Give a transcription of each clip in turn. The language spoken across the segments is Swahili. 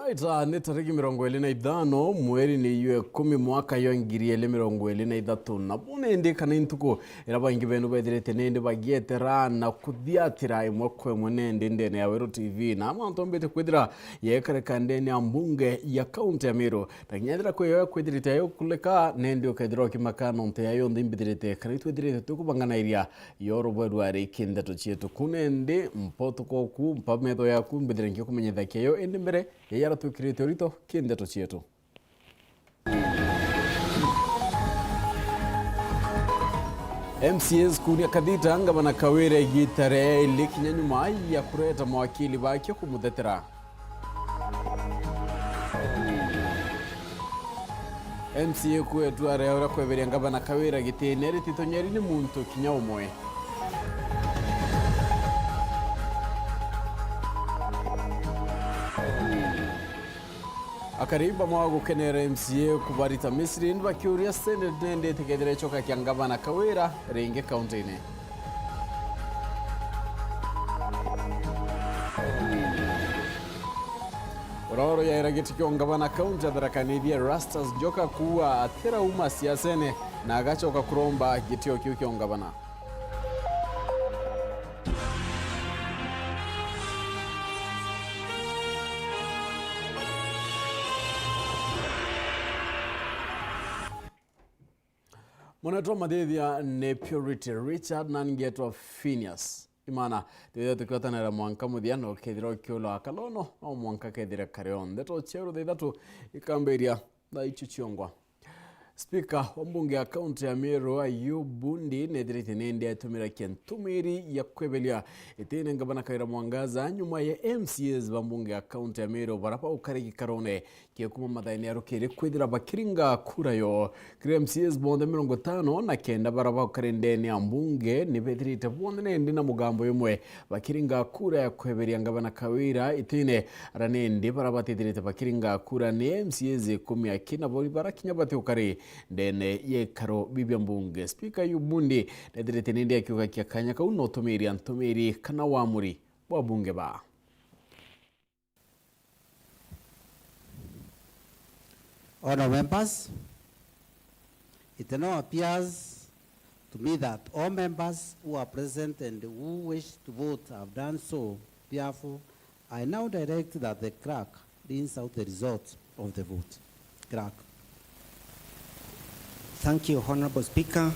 Right, ni tariki 25 mweri ni yue 10 mwaka yo ngiri 2023 na bune ndi kana intuko erabangi benu bedirete nende bagietera na kudhiatira imwe kwemwe nende ndene ya Weru TV na amanto mbete kwedira yekare kandeni ambunge ya kaunti ya Meru na nyadira kwe yo kwedirite yo kuleka nende okadiro kimakano nte yayo ndimbidirete karitu edirete tukubangana iria yoro bwedwari Nteto chietu kunende mpoto koku mpamedo yaku mbidirengi kumenyedhake yo ende mbere yara tukirete orito Nteto chietu. MCS kunia kadita ngabana kawere gitare likinya nyuma ya kureta mawakili baki kumudetera. MCA kwetu areora kwebere ngabana kawere gitenere titonyeri ni muntu kinya umoe. Akariba mwago kenera MCA kubarita Misri ndwa kiuria Senate nende tegedere choka kiangabana kawera renge countine. Ororo ya irageti kiongabana county adarakani bia Rastas joka kuwa atera uma siasene na agachoka kuromba gitio kiongabana. Mwanatoa madhidhia ne Purity Richard na ngeto PHINEAS. IMAANA, tuweza tukiwata na mwanka mudhiano kediro kiolo akalono au mwanka kedira kareon. Nteto chero de Ithatu ikamberia na ichuchiongwa. Speaker wa mbunge ya kaunti ya Meru Ayubundi nedirite nende atumira kentumiri ya kwebelia itene ngabana kaira mwangaza nyuma ya MCS wa mbunge ya kaunti ya Meru barapa ukariki karone kiekuma madhaini ya rukere kwedira bakiringa kura yo kire MCS bonde 50 na kenda barapa ukarendeni ya mbunge nibedirite bonde nende na mugambo yomwe bakiringa kura ya kwebelia ngabana kawira itene aranende barapa tidirite bakiringa kura ne MCS 10 akina bori barakinya bate ukare ndene ye karo bibia mbunge. Speaker Ayubundi nedirete nende akiuga kia kanya kau no tumiri kana wamuri wa bunge ba. Honourable members, it now appears to me that all members who are present and who wish to vote have done so. Therefore, I now direct that the clerk reads out the result of the vote. Clerk. Thank you, Honorable Speaker.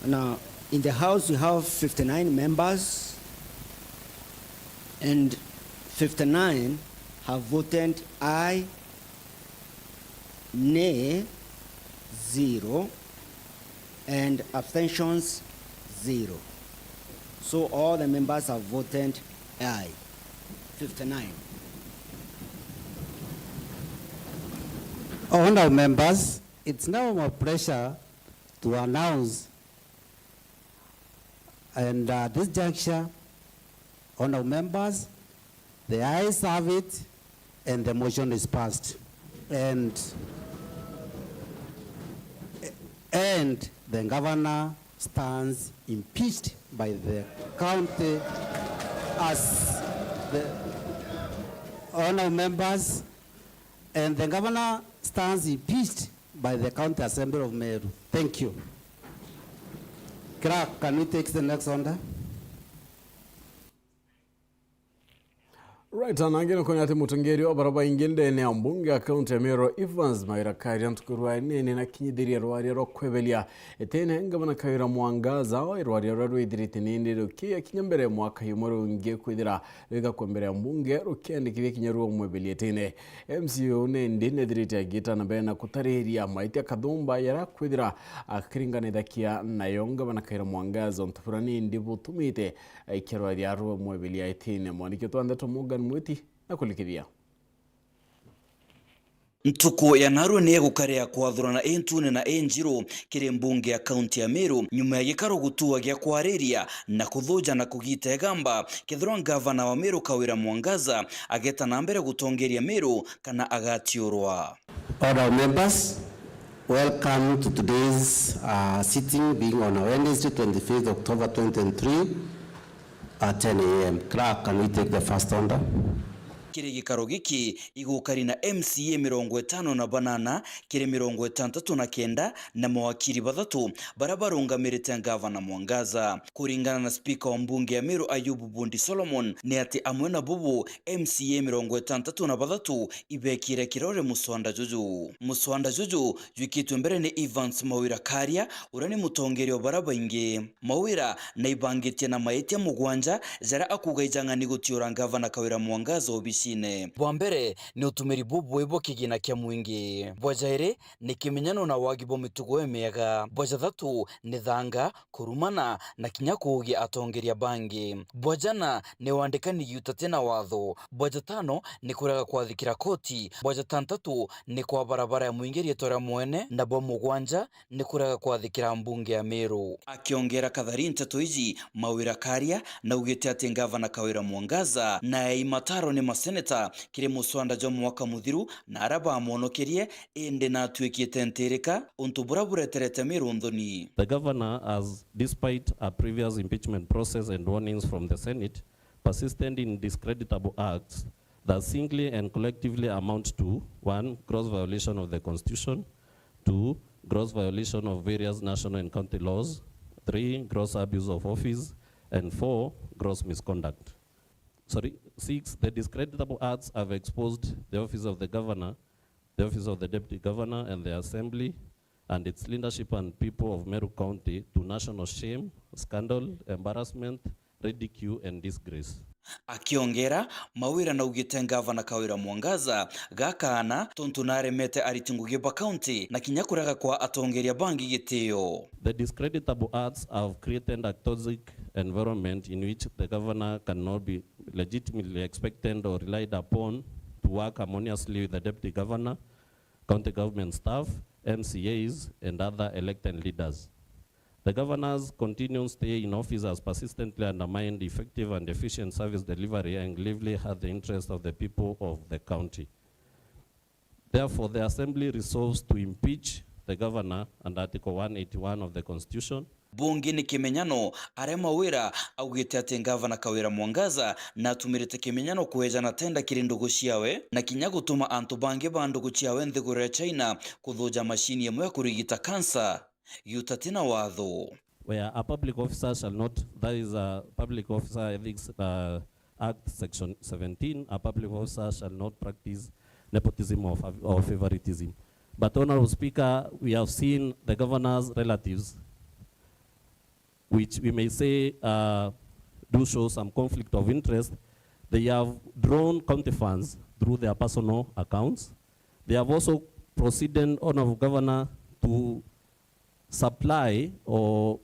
Now, in the House, we have 59 members, and 59 have voted aye, nay, 0, and abstentions, 0. So all the members have voted aye, 59. Honourable members, it's now my pleasure to announce, and this juncture, honourable members, the ayes have it, and the motion is passed, and the governor stands impeached by the county as the honourable members, and the governor stands impeached by the County Assembly of Meru. Thank you. Clerk, can we take the next order? Right, anangino konyate mutungeri wa baraba ingende ne ambunge ya kaunti ya Meru Evans Maira Kari antukurwa nene na kinyidiri rwari kwebelia etene ngabana kaira mwangaza rwari idirite nende rukia kinyambere mwaka yumoro nge kwidira rega kwembere ambunge rukende kiwe kinyaruwa mwebeli etene MCO nende nedirite gita na bena kutareria maiti kadumba yara kwidira akiringa nedakia na yonga bana kaira mwangaza ntufurani ndibu tumite kirwari yaruwa mwebeli etene mwanike to Nteto Morgan mwiti na kulikiria. Ntuko ya naru ne gukarea kwathurana entune na enjiro kire mbunge ya kaunti ya Meru nyuma ya gikaro gutua gya kwareria na kuthuja na kugita egamba kithurwa gavana wa Meru Kawira Mwangaza ageta na mbere gutongeria Meru kana agatiurwa. Other members, welcome to today's sitting being on Wednesday 25th October 2023 at 10 a.m. Clerk, can we take the first order? kiri gikaro giki igukari na MCA 58 kiri 69 na mawakiri bathatu barabarungamirite gavana Mwangaza. Kuringana na speaker wa mbunge ya Meru Ayubu Bundi Solomon ni ati amwe na bubu MCA 63 ibekire kirore muswanda juju jwikitwe mbere ni Evans Mawira Karia urani mutongeri wa baraba inge Mawira na ibangitie na maite mugwanja jara akuga ijangani gutiura gavana Kawira Mwangaza obishine. Bwa mbere ni utumiri bubu ebo kigina kya mwingi, bwa jaire ni kimenyano na wagibo mitugo emega, bwa jathatu ni thanga kurumana na kinyakugi atongeria bangi, bwa jana ni wandikani yutate na watho, bwa jatano ni kuraga kwathikira koti, bwa jatantatu ni kwa barabara ya mwingeri etora mwene, na bwa mugwanja ni kuraga kwathikira mbunge ya Meru. Akiongera kathari Nteto iji Mawira Karia na ugite ati gavana Kawira Mwangaza na imataro ni maseneta kiri muswanda jo mwaka muthiru na araba amonokerie ende na atwikite ntereka untu burabureterete Meru ndoni. The governor has, despite a previous impeachment process and warnings from the Senate, persisted in discreditable acts that singly and collectively amount to 1. Gross violation of the Constitution, 2. Gross violation of various national and county laws, 3. Gross abuse of office, and 4. Gross misconduct. 6. The discreditable acts have exposed the office of the governor, the office of the deputy governor, and the assembly, and its leadership and people of Meru County to national shame, scandal, embarrassment, ridicule, and disgrace. Akiongera Mawira na ugite gavana Kawira Mwangaza gakana tontu naremete aritinguge ba county na kinyakuraga kwa atongeria bangi giteo. The discreditable acts have created a toxic environment in which the governor cannot be legitimately expected or relied upon to work harmoniously with the deputy governor, county government staff, MCAs, and other elected leaders. The governor's continued stay in office has persistently undermined effective and efficient service delivery and gravely hurt the interests of the people of the county. Therefore, the Assembly resolves to impeach the governor under Article 181 of the Constitution. Bungi ni kimenyano are Mawira augite ati gavana Kawira Mwangaza na tumirite kimenyano kuheja na tenda kirindugu ciawe na kinya gutuma antu bangi bandugu ciawe nthigure China kuthuja mashini yemwe kurigita kansa yutatina watho. Where a public officer shall not, that is a Public Officer Ethics Act Section 17, a public officer shall not practice nepotism or favoritism. But Honorable Speaker, we have seen the governor's relatives, which we may say do show some conflict of interest. They have drawn county funds through their personal accounts. They have also proceeded, Honorable Governor, to supply or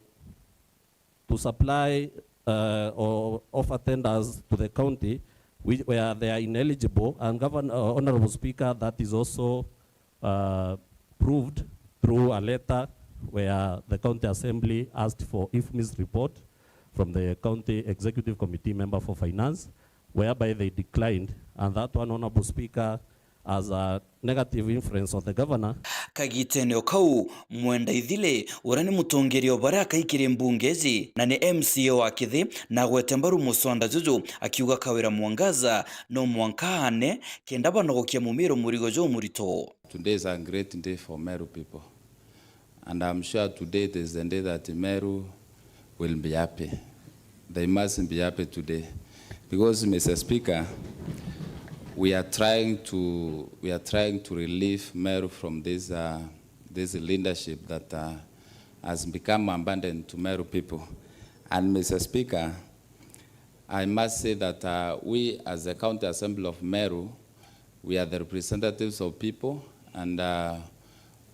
offer tenders to the county where they are ineligible, and Honorable Speaker, that is also proved through a letter where the county assembly asked for IFMI's report from the county executive committee member for finance, whereby they declined, and that one, Honorable Speaker, as a negative influence of the governor. Kagiteneo kau mwenda ithile urani mutongeri obara kaikire mbungezi na ni MCA wa kithi na gwetembaru muswanda juju akiuga Kawira Mwangaza no mwankane kenda banogokia mumiro murigo jo murito. Today is a great day for Meru people, and I'm sure today is the day that Meru will be happy. They must be happy today because, Mr. Speaker, we are trying to relieve Meru from this leadership that has become abandoned to Meru people. And Mr. Speaker, I must say that we, as the County Assembly of Meru, we are the representatives of people, and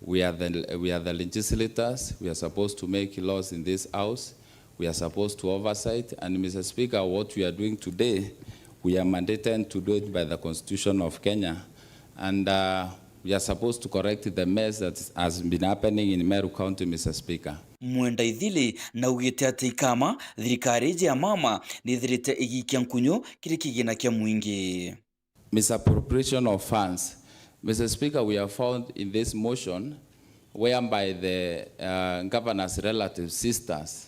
we are the legislators. We are supposed to make laws in this house. We are supposed to oversight. And Mr. Speaker, what we are doing today, we are mandated to do it by the Constitution of Kenya. And we are supposed to correct the mess that has been happening in Meru County, Mr. Speaker. Mwenda ithili na ugite ati kama thirikari ya mama ni thirite igikia nkunyo kiri kigina kia mwingi. Misappropriation of funds. Mr. Speaker, we have found in this motion whereby the governor's relative sisters,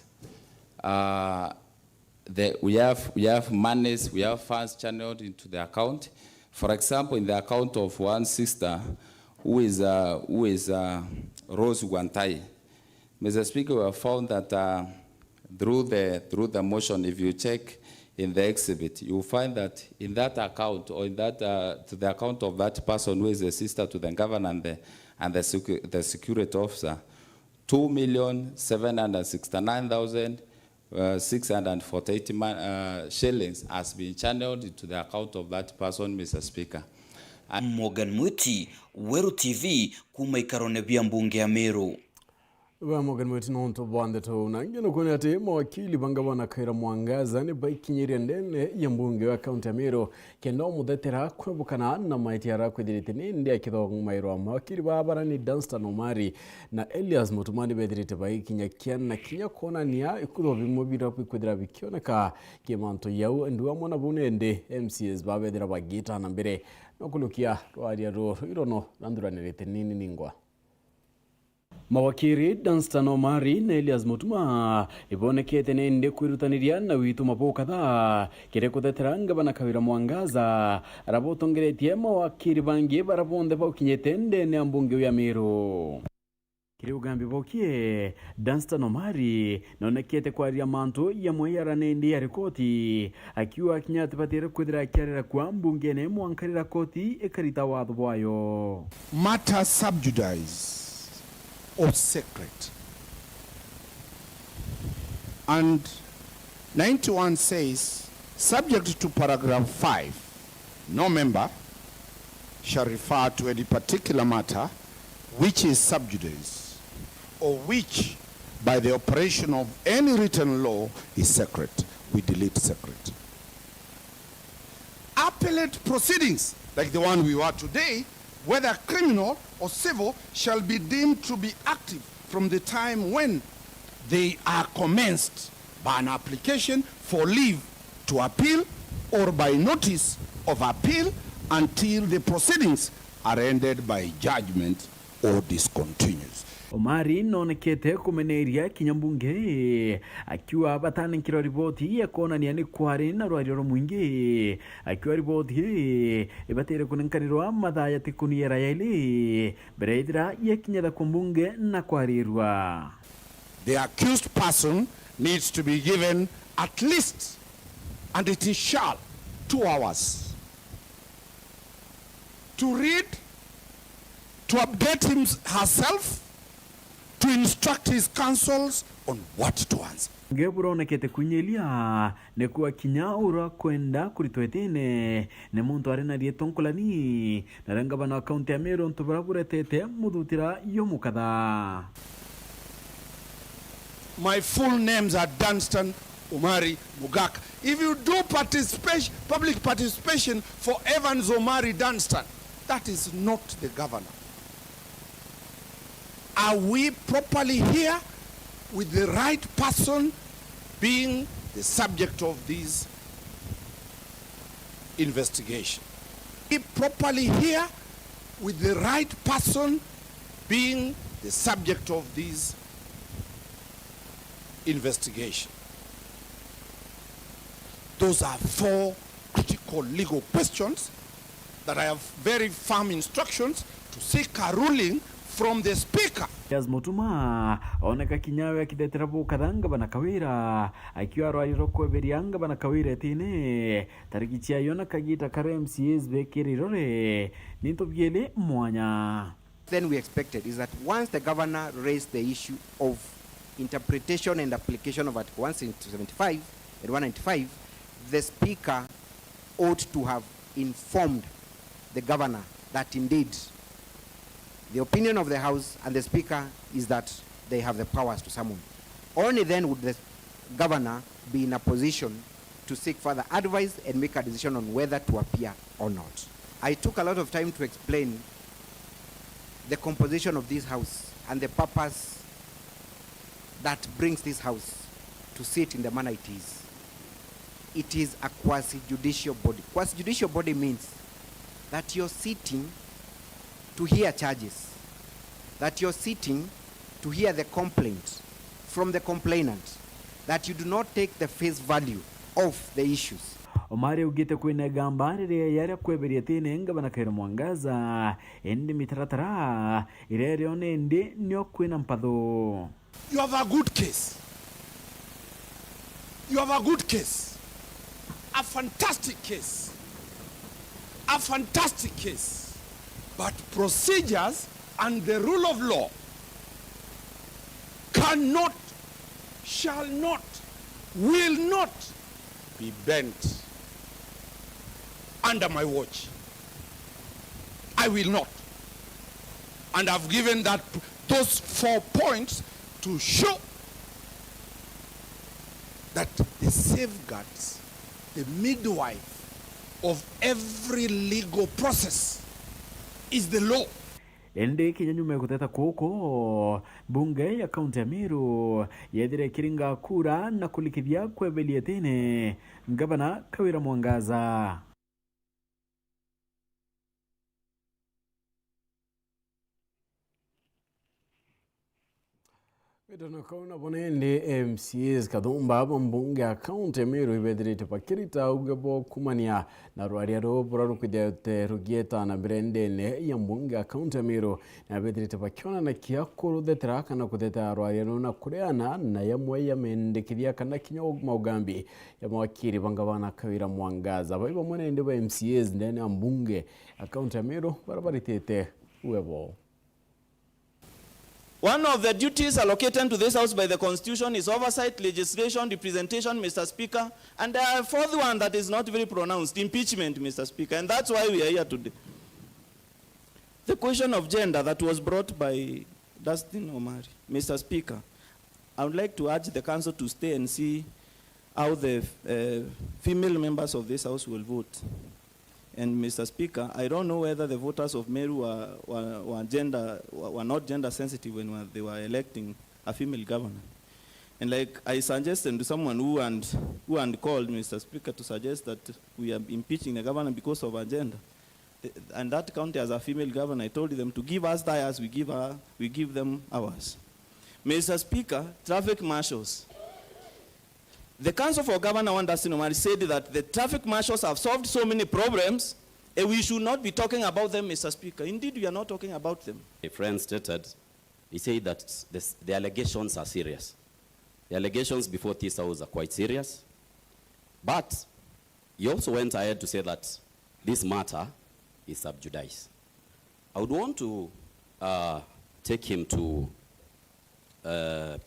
we have monies, we have funds channeled into the account, For example, in the account of one sister who is Rose Guantai, Mr. Speaker, we have found that through the motion, if you check in the exhibit, you will find that in that account, or in that to the account of that person who is a sister to the governor and the security officer, 2,769,648 shillings has been channeled to the account of that person, Mr. Speaker. Morgan Mwiti, Weru TV, kumaikaro bia mbunge ya Meru. Wa Morgan Mwiti nonto bwande to na ngeno kone ate mawakili bangabana kaira mwangaza ne baikinyiri ndene ya mbunge wa kaunti ya Meru kendo mudetera kwebukana na maiti ara kwedirite ndi akitho mairo mawakili babara ni Dunstan Omari na Elias Mutumani bedirite baikinya kian na kinya kona niya ikutho bimobira kwedira bikioneka kemanto yau nduwa mwana bunende MCS babedira bagita na mbere nokulukia twaria ro irono nanduranirite nini ningwa. Mawakiri Dunstan Omari na Elias Mutuma ibonekete nende kwirutaniria na witu maboka Thaa kire kutheteranga bana kawira mwangaza arabotongeretie mawakiri bangi barabonde baukinyete ndene ambunge ya Meru. Kiri ugambi bokie Dunstan Omari nonekete kwaria mantu ya moyara nende ya rekoti akiwa kinyate batire kwidira kyarira kwa mbunge ne mwankarira koti ekarita watho bwayo. Matter subjudice or secret. And 91 says, subject to paragraph 5, no member shall refer to any particular matter which is sub judice or which by the operation of any written law is secret. We delete secret. Appellate proceedings like the one we are today, whether criminal or civil, shall be deemed to be active from the time when they are commenced by an application for leave to appeal or by notice of appeal until the proceedings are ended by judgment or discontinues. Omari nonekete kumeneria kinyambunge akiwa bataninkira ripoti ya kona ni kwari na rwariro mwingi akiwa ripoti ibatere kunenkanirwa Mathaa ya tikuniera yaili bereidira ya kinyada kumbunge na kwarirwa. The accused person needs to be given at least, and it is shall, 2 hours to read, to update herself, to instruct his counsels on what to answer. Ngeburo nekete kunyelia nekuwa kinya ura kwenda kuritoetene ne muntu arena rietonkolani naranga bana account ya Meru ntubarabure tete mudutira yomukada. My full names are Dunstan Omari Mugaka. If you do participation, public participation for Evans Omari Dunstan, that is not the governor. Are we properly here with the right person being the subject of this investigation? Are we properly here with the right person being the subject of this investigation? Those are 4 critical legal questions that I have very firm instructions to seek a ruling from the Speaker. Elias Mutuma oneka kinyawe akidetera bukadanga bana kawira akiwa rwairo kweberianga bana kawira tine tarikichia yona kagita kare MCS bekirirore nintobyele mwanya. Then we expected is that once the governor raised the issue of interpretation and application of Article 175 and 195, the Speaker ought to have informed the governor that indeed the opinion of the House and the Speaker is that they have the powers to summon. Only then would the governor be in a position to seek further advice and make a decision on whether to appear or not. I took a lot of time to explain the composition of this House and the purpose that brings this House to sit in the manner it is. It is a quasi-judicial body. Quasi-judicial body means that you're sitting to hear charges, that you're sitting to hear the complaint from the complainant, that you do not take the face value of the issues. Omari ugite kwine gamba rire yare kweberia tine ngabana Kaira Mwangaza endi mitaratara irere one endi nyo kwina mpatho. You have a good case. You have a good case. A fantastic case. A fantastic case. But procedures and the rule of law cannot, shall not, will not be bent under my watch. I will not. And I've given those 4 points to show that the safeguards, the midwife of every legal process is the law. Endi kinyanyume kuteta kuko bunge ya kaunti ya Meru yedire kiringa kura na kulikithia kwebelia tene ngabana Kaira Mwangaza. Midano kauna bonende MCAs kadumba mbunge account Meru ibedrite pakirita ugebo kumania na rwariaro buraru kudete rugieta na brendene ya mbunge account Meru na bedrite pakiona na kiakuru detera kana kudeta rwariaro na kureana na yamwe ya mendekithia kana kinyo maugambi ya mawakiri bangabana Kaira Mwangaza baiba mwenende ba MCAs ndene mbunge account Meru barabaritete uwebo. One of the duties allocated to this House by the Constitution is oversight, legislation, representation, Mr. Speaker, and a fourth one that is not very pronounced, impeachment, Mr. Speaker, and that's why we are here today. The question of gender that was brought by Dustin Omari, Mr. Speaker, I would like to urge the Council to stay and see how the female members of this House will vote. And Mr. Speaker, I don't know whether the voters of Meru were not gender sensitive when they were electing a female governor. And like I suggested to someone who called Mr. Speaker to suggest that we are impeaching the governor because of her gender. And that county as a female governor, I told them to give us theirs, we give them ours. Mr. Speaker, traffic marshals. The Council for Governor Dustin Omari said that the traffic marshals have solved so many problems, and we should not be talking about them, Mr. Speaker. Indeed, we are not talking about them. A friend stated, he said that the allegations are serious. The allegations before this House are quite serious. But he also went ahead to say that this matter is sub judice. I would want to take him to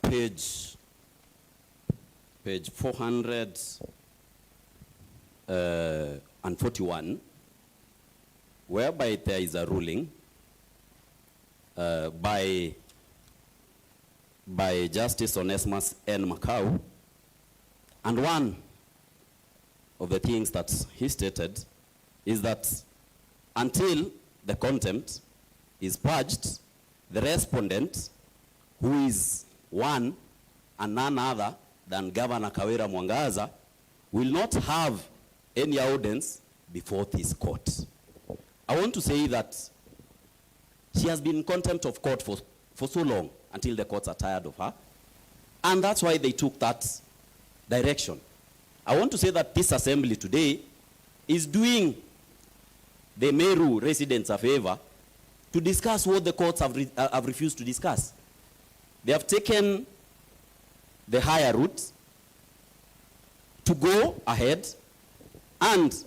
page 441, whereby there is a ruling by Justice Onesmus N. Macau, and one of the things that he stated is that until the contempt is purged, the respondent, who is one and none other than Governor Kaira Mwangaza, will not have any audience before this court. I want to say that she has been in contempt of court for so long until the courts are tired of her, and that's why they took that direction. I want to say that this assembly today is doing the Meru residents a favor to discuss what the courts have refused to discuss. They have taken the higher route to go ahead and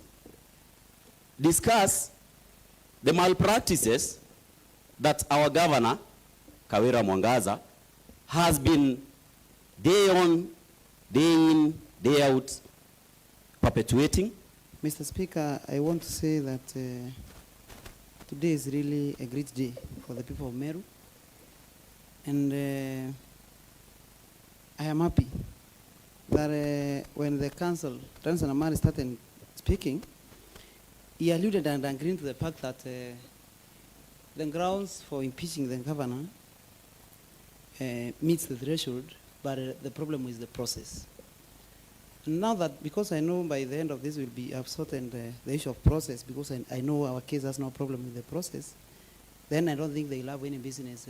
discuss the malpractices that our governor, Kaira Mwangaza, has been day on, day in, day out, perpetuating. Mr. Speaker, I want to say that today is really a great day for the people of Meru. And I am happy that when the council, Dustin Omari, started speaking, he alluded and agreed to the fact that the grounds for impeaching the governor meets the threshold, but the problem is the process. And now that, because I know by the end of this will be sorted the issue of process, because I know our case has no problem with the process, then I don't think they'll have any business.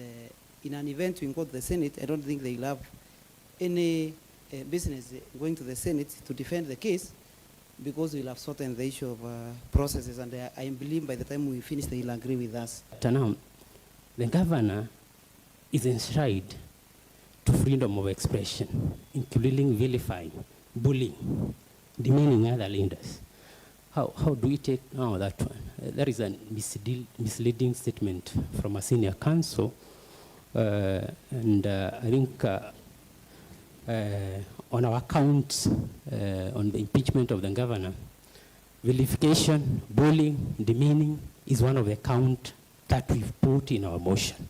In an event to go to the Senate, I don't think they'll have any business going to the Senate to defend the case, because we'll have sorted the issue of processes, and I believe by the time we finish, they'll agree with us. Now, the governor is enshrined to freedom of expression, including vilifying, bullying, demeaning other leaders. How do we take now that one? There is a misleading statement from a senior counsel, and I think on our accounts on the impeachment of the governor, vilification, bullying, demeaning is one of the count that we've put in our motion.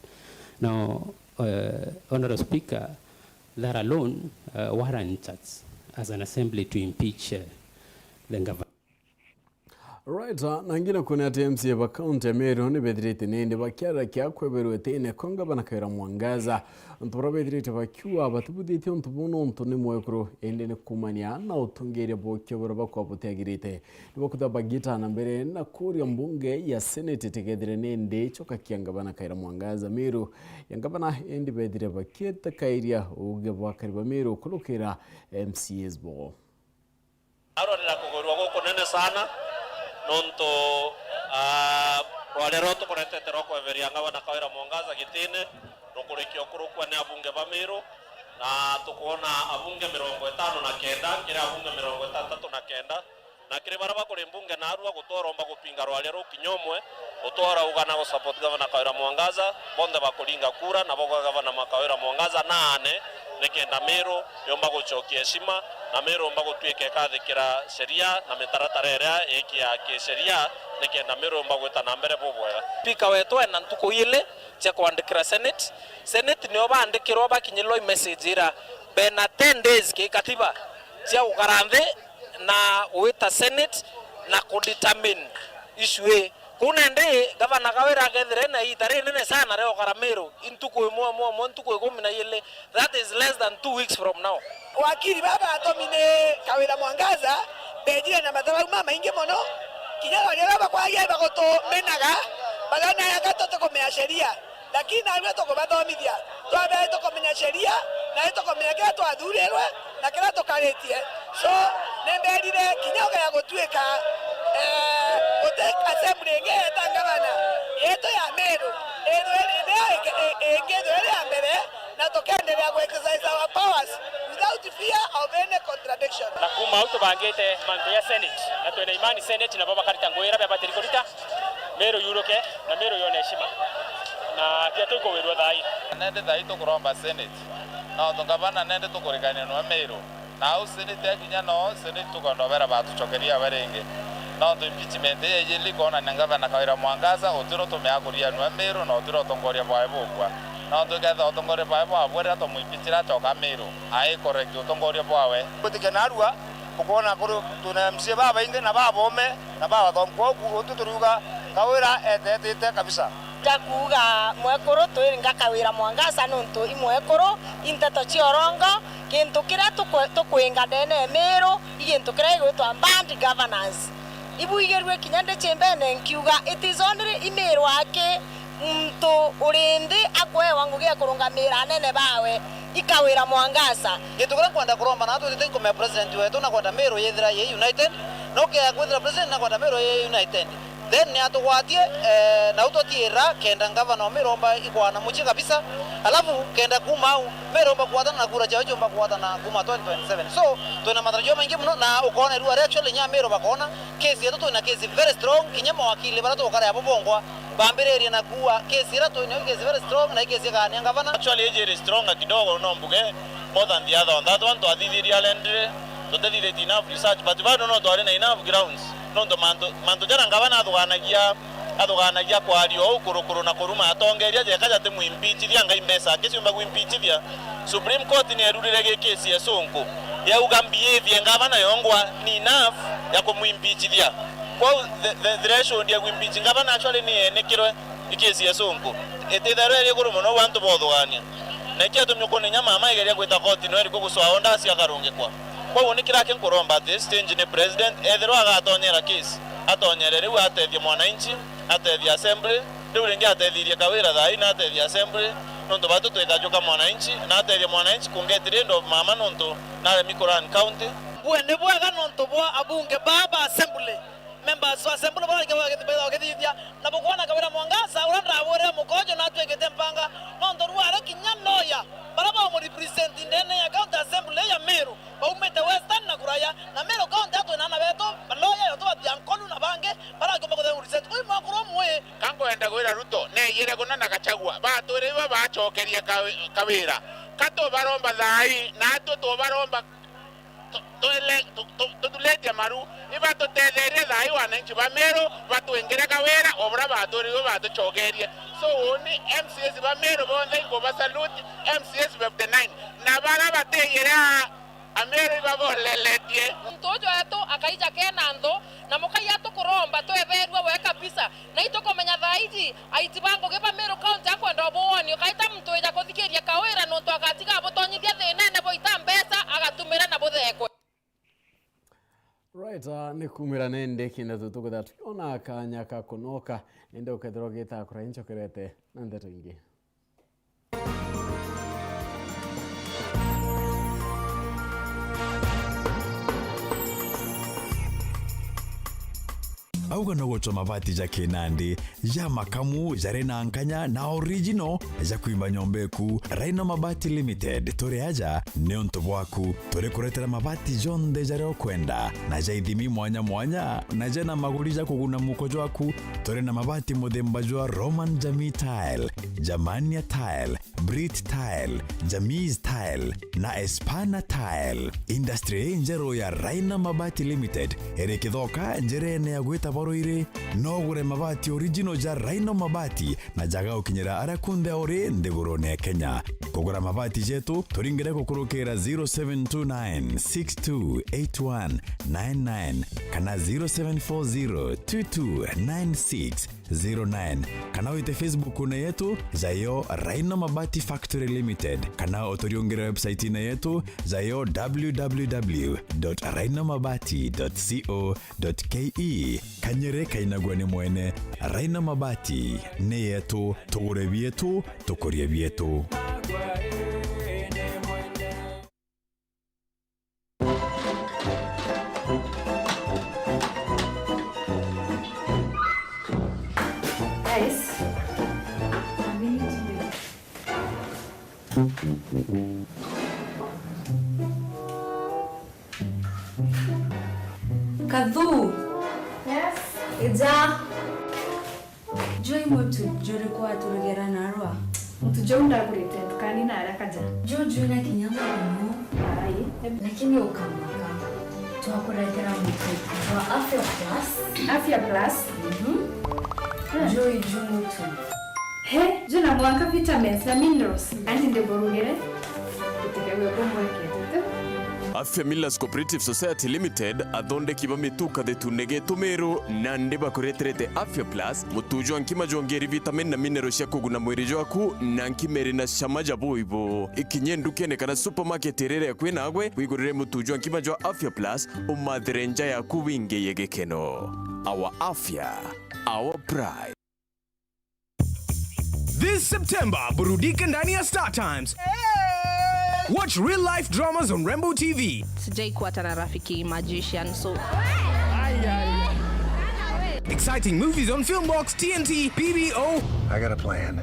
Now, Honorable Speaker, that alone warrants us as an assembly to impeach the governor. Right, nangina kuna TMC ba county Meru ni bedrite nende bakyara kya kweberu etene konga banakaira mwangaza ntoro bedrite bakyua batubudite ontubuno ontone mwekro ende ne kumania na utongere bokyobora bakwabutagirite nibokuda bagita na mbere na kuri mbunge ya Senate tegedere nende choka kyanga banakaira mwangaza Meru yangabana ende bedrite baketa kairia uge bwakariba Meru kulukira MCS bo aro la kugorwa goko nene sana nonto walero to korete teroko everianga wana kawira mwangaza gitine rokurikyo kurukwa ne abunge ba Meru na tukuona abunge 59 na kenda kira abunge 63 na kenda na kiri baraba kuri mbunge na arua gutoromba gupinga rwalero kinyomwe utora ugana go support governor kawira mwangaza bonde bakulinga kura na boga governor makawira mwangaza nane nekenda Meru yomba guchokia heshima na Meru mba gutwike kathikira sheria na mitaratarera eki ya kisheria nekenda Meru mba gwita na mbere bubwega pika wetu na ntuko ile cha kuandikira Senate ni obandikirwa bakinyilo message ira bena 10 days ke katiba cia ugaranthe na wita Senate na kudetermine issue kuna ndi gavana kawira gethire na itare nene sana reo Meru intuko mo ntuko 11 that is less than 2 weeks from now wakiri baba atomine kawira mwangaza bejire na madhabahu mama inge mono kinyalo ya baba kwa ya bagoto menaga bagana ya katoto komea sheria lakini alwe to kobathomithia twabe to komenya sheria na to komenya kira twathurerwe na kira tokaretie so nemberire kinyoga ya gotweka assembly ngeta ngabana yeto ya Meru engedwe ya mbere na tokendelea ku exercise our powers without fear of any contradiction na kuma auto bangete manto ya Senate na twena imani Senate na baba karita ngoira baba tirikota Meru yuroke na Meru yone heshima na tia tuko Weru thai nende thai to kuromba Senate na ngabana nende to kurigania no Meru na au Senate akinya no Senate to kondobera batuchokeria barenge na ndo impeachment yeli kona ngavana kawira mwangaza utiro to meakuria no Meru na utiro tongoria bwa bwa na ndo gatha tongoria bwa bwa to muipichira toka Meru ai correct tongoria bwawe kutikana arua ukona kuru tuna MC baba inge na baba ome na baba tomko ututuruga kawira etete kabisa takuga mwekoro twiringa kawira mwangaza nonto imwekoro Nteto chiorongo kintu kira tukwinga dene Meru igintu kira igwitwa band governance ibu igerwe kinyande chembene nkiuga it is only Meru wake mtu urindi akwe wangu gia kurungamira nene bawe ikawira mwangaza gitukura kwenda kuromba na tu think me president wetu na kwenda Meru yethira ye united no ke akwithira president na kwenda Meru ye united then ni atugwatie na utotira kenda ngavana Meromba ikwana muchi kabisa alafu kenda kuma Meromba kuatana na kura chacho mba kuatana kuma 2027 so tuna matarajio mengi mno na ukaona ruwa actually nya Meromba kaona kesi yetu tuna kesi very strong kinyama wakili bara to kare abobongwa bambireri na kuwa kesi yetu ina kesi very strong na kesi kana ngavana actually is strong kidogo no mbuge more than the other on that one to adhiria land to dedicate enough research but we don't know to arena enough grounds nondo manto jara ngabana athuganagia kwario ukurukuru na kuruma atongeria je kaja te muimpeachithia ngai mbesa kesi umba kuimpeachithia Supreme Court ni erurire kesi ya sonko ya ugambie ngabana yongwa ni enough ya kumuimpeachithia kwa the threshold ya kuimpeach ngabana actually ni nekirwe kesi ya sonko etithere kurumo no wantu bothugania na kia tumyukone nyama maigeria gwita court no eri kuguswa onda cia karunge kwa woni kirake nkuromba this stage ni president ethero agatonyera case atonyere riu atethia mwananchi atethia assembly riu ringi atethirie kawira thai na atethia assembly nonto batu twethajuka mwananchi na atethia mwananchi kungetire ndo mama nonto na Mikoran county bwene bwega nonto bwa abunge baba assembly members of assembly bali ke na bokwana kabira Mwangaza uranda abore mukojo na twegete mpanga nondo ruare kinyanoya baraba mu represent ndene ya county assembly ya Meru baumete western na kuraya na Meru county atu na beto baloya yo to atiankolu na bange bara ko bako represent uyu makuru mwe kango enda gwira Ruto ne yire gona nakachagwa batore bachokeria kabira kato baromba thai na to baromba tulete maru ibato tedere thai wananchi ba Meru batuengere kawera obra batore batuchokeria so oni MCS ba Meru bonde ko basalute MCS 59 na bara bategera Ameri babo leletie mtojo yetu akaija kenando na mukai yetu kuromba tweberwa we kabisa na itoko menya thaiji aitibango geba Meru county akwenda bwoni ukaita mtoja kuthikiria kawira no twakatika botonyithia thina ne boita mbesa agatumira na buthekwe. Right, ni kumira nende kinda tutuko ona akanya kakunoka nende ukethirogita akora inchokerete na Nteto ingi. Auga no gocho mabati ja Kinandi ya makamu jare na ankanya na original ja kuimba nyombeku Raino Mabati Limited tore aja neonto bwaku tore kuretera mabati jonde jare okwenda na ja ithimi mwanya na jana maguri ja kuguna mukojo waku tore na mabati modemba jwa Roman Jamii Tile, Jamania Tile, Brit Tile, Jamiz Tile na Espana Tile. Industry njero ya Raino Mabati Limited erekithoka njerene ya gwita boroire no gure mabati original ja Raino Mabati na jaga ukinyira arakunde ore ndegorone Kenya. Kugura mabati jetu turingire kukurukira 0729628199 kana 0740229609 kana uite Facebook na yetu zayo Raino Mabati Factory Limited kana otoriongera website na yetu zayo www.rainomabati.co.ke kanyere kainagwa ni mwene Raino Mabati ne yetu tugure bietu tukorie bietu. Kadhu. Yes. Eza. Joy motu jore kwa turugera narwa. Mutu jonda kurete tukani na arakaja. Jojo na kinyama no. Ai. Lakini ukamaka. Tuwakuretera mutu wa Afya Plus. Afya Plus. Joy motu. He, jona mwanga vitamins na minerals. Anti ndeborugere. Kutegewe bombo yake. Afya Millers Cooperative Society Limited athonde kiba mituka thetunege tumero na ndeba kureterete Afya Plus mutujo ankima jongeri vitamin na minerals ya kuguna mwiri jwaku na nkimeri na shamaja boibo ikinye ndukene kana supermarket rere kwina agwe wigurire mutujo ankima jwa Afya Plus umadrenja ya kuwinge yegekeno. Our Afya, our pride. This September, burudika ndani ya Star Times. Watch real-life dramas on Rainbow TV. Sijai kuwa tana rafiki magician, so... Exciting movies on Filmbox, TNT, PBO. I got a plan.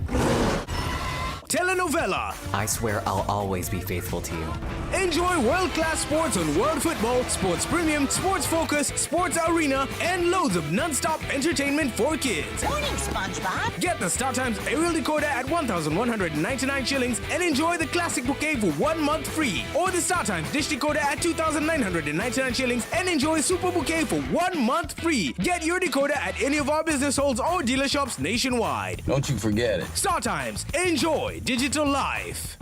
Telenovela. I swear I'll always be faithful to you. Enjoy world-class sports on World Football, Sports Premium, Sports Focus, Sports Arena, and loads of non-stop entertainment for kids. Morning, SpongeBob. Get the StarTimes aerial decoder at 1,199 shillings and enjoy the classic bouquet for 1 month free. Or the StarTimes dish decoder at 2,999 shillings and enjoy super bouquet for 1 month free. Get your decoder at any of our business halls or dealer shops nationwide. Don't you forget it. StarTimes. Enjoy digital life.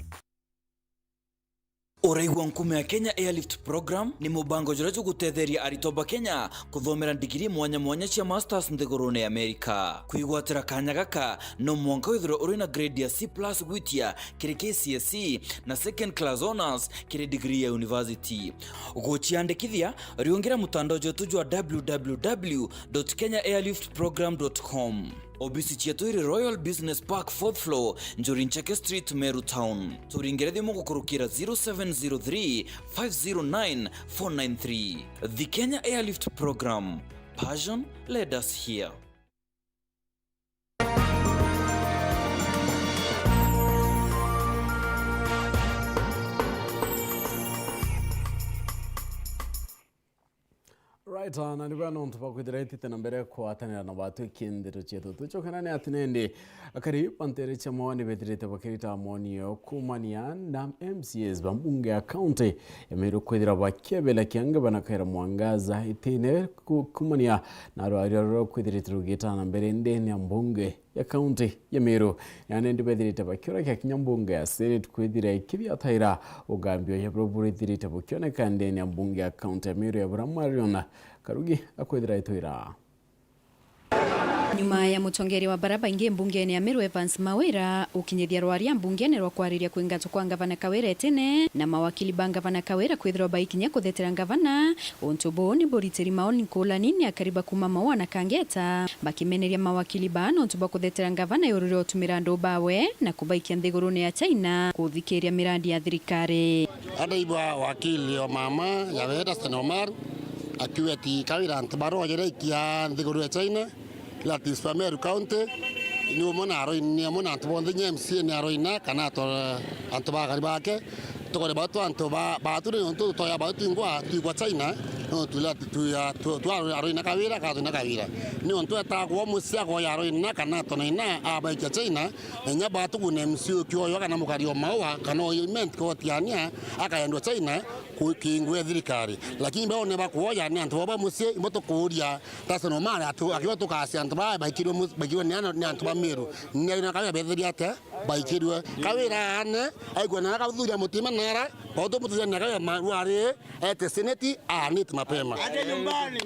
Oreigwa nkume ya Kenya Airlift Program ni mubango jorejo gutetheria aritoba Kenya kuthomera digiri mwanya cia masters nthigurune America. Kuigwatira kanya gaka no mwanka withiro uri na grade ya C+ gwitia kiri KCSE na second class honors kiri degree ya university. Ugochiandikithia riongera mutandao jotu jwa www.kenyaairliftprogram.com. Obisi chiatwiri Royal Business Park 4th floor, Njorinchake Street, Meru Town. Turingere moko kurukira 0703 509 493. The Kenya Airlift Program. Passion led us here. Right on, and we are not talking about it and better quarter and about to kin the Cheto to Chokan at Nende. A carib Pantere Chamoni Vetrita Vakita Monio, Kumanian, Nam MCS, Bambunga County, a Meru Quidra Vakebela Kanga Banakara Mwangaza, Itine, Kumania, Naro Quidritru Gitan and Berende, Nyambunge, ya county, ya Meru, and Independent Bakura Nyambunga, Senate Quidre, Kivia Taira, Ogambio, Yabroburi Bukona Kande, Nyambunga County, Meru, Abramariona. Karugi akwethira itwira Nyuma ya mutongeri wa baraba ingi mbungeni ya Meru Evans Mawira ukinyithia rwaria mbungeni rwa kwariria kwingatwo kwa ngavana Kawira tene na mawakili ba ngavana Kawira kwithirwa baikinya kuthetera ngavana ontobo ni boriteri maoni kulanini akariba kuma mawa na kangeta bakimeneria mawakili ba ontobo kuthetera ngavana yorure otumira ndo bawe na kubaikia nthigurune ya China kuthikiria miradi ya thirikari. Adaibwa wakili wa mama ya Weda Stenomar akiwa ati Kawira ntibaro agereikia nthiguru ya China la tispa Meru County ni umona aro ni umona antibonde nyemsi ni aro ina kana to antoba karibake to kore batu antoba batu ni onto to ya batu ngwa tu China no tu la tu ya tu aro ina Kawira ka tu na Kawira ni onto ta kwa musia kwa aro ina kana to na aba ya China nya batu kunemsi okyo yo kana mukario mawa kana oiment ko tiania akaendo China kuingwe thirikari lakini bao ne bakuoya ni antu baba musie imoto kuria tasa no mara atu akiwa tukasi antu baba baikiro ni antu ba Meru ni na kawe bethiri ate baikiro Kawira ane aigwa na kabuthuria mutima nara bodo muthuria na kawe marware ete seneti anit mapema aje nyumbani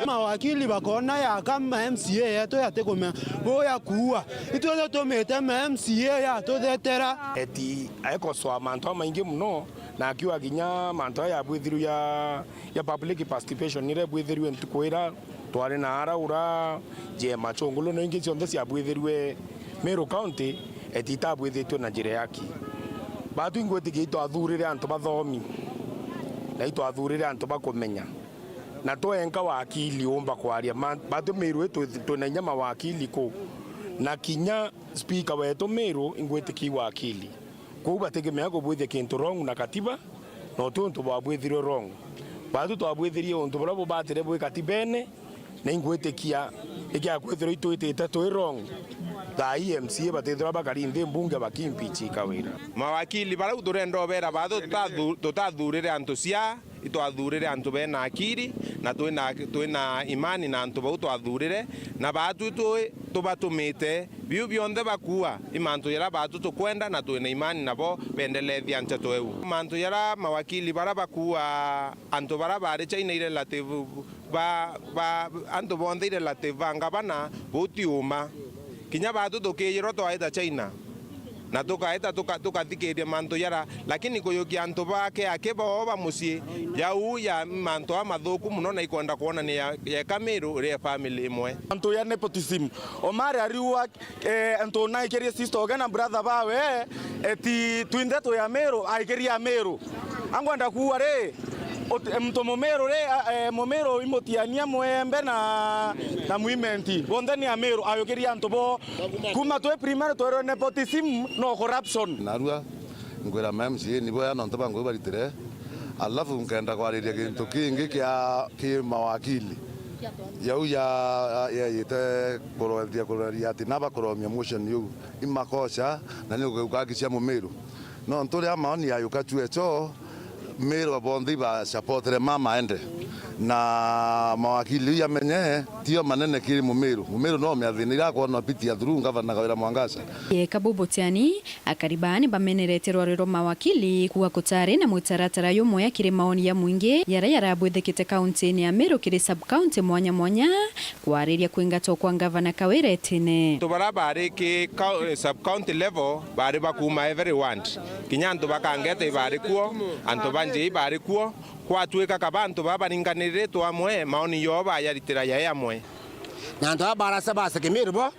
mawakili bakona ya kama MCA yetu yatekoma boya kuua itwe tumete MCA ya tuthetera eti aiko swa manto maingi muno na akiwa ginya manto ya bwithiru ya public participation nire bwithiru entukwira tware na araura je machongulo no ingi cionthe cia bwithiru Meru County eti tabwithitwe na njira yaki batu ingweti gito athurire antu bathomi na ito athurire antu bakumenya na twenka wakili umba kwaria batu Meru tunenya mawakili ko na kinya speaker wetu Meru ingweti ki wakili ko bategemea ko bwithia kintu wrong na katiba no tuntu babwithire wrong batu twabwithirie untu bora batire bwe katibene na ingwetekia ikia kwithira itwite Ithatu wrong da IMCA batethira bakari nthi mbunge bakimpichi Kawira mawakili bara uturendo bera bado tutathurire antu cia itwathurire antu bena akiri na twina imani na antu bau twathurire na batu tubatumite biu bionthe bakua imantu yara batu tukwenda na twina imani nabo bendelethia Nteto eu mantu yara mawakili bara bakua antu bara bari China relative antu bonthe relative ngavana butiuma kinya batu tukiyiro twaita China na tukaita tukathikiria mantu yara lakini kuyukia antu bake akibooba musie yau ya mantu amathuku muno na ikwenda kuona ni ya Kamiru ri family imwe antu ya nepotism omari ariwa antu na ikeria sister ogana brother bawe eti twindeto ya Meru aikeria Meru angwenda kuwa re mto momero re momero imotiania mwembe na muimenti bondeni ya Meru ayokeria ntobo kuma twe primary twe nepotism no corruption narua ngwira MCA nibo ya nonto bango baritire alafu ngenda kwariria kintu kingi kia mawakili yau ya yete korodia tinaba koromia motion yu imakosha na ni ukakisia Meru no ntore amaoni ya yukatu echo Meru abondi ba supportere mama ende na mawakili ya menye tio manene kiri Meru no miathinira kwa no pitia through ngavana Kawira Mwangaza Kabubotiani akaribani bamenerete rwariro mawakili kuwa kutari na mutaratara yumwe ya kiri maoni ya mwingi yara bwethekete county ya Meru kiri sub county mwanya kwariria kwingatwo kwa ngavana Kawira tene tubara bari ki sub county level bari bakuma everyone kinyanto bakangete bari kuo anto banje bari kuo kwatweka kabantu babaringanire twamwe maoni yo bayaritira ya yamwe na ndo bara saba sa Kemeru bo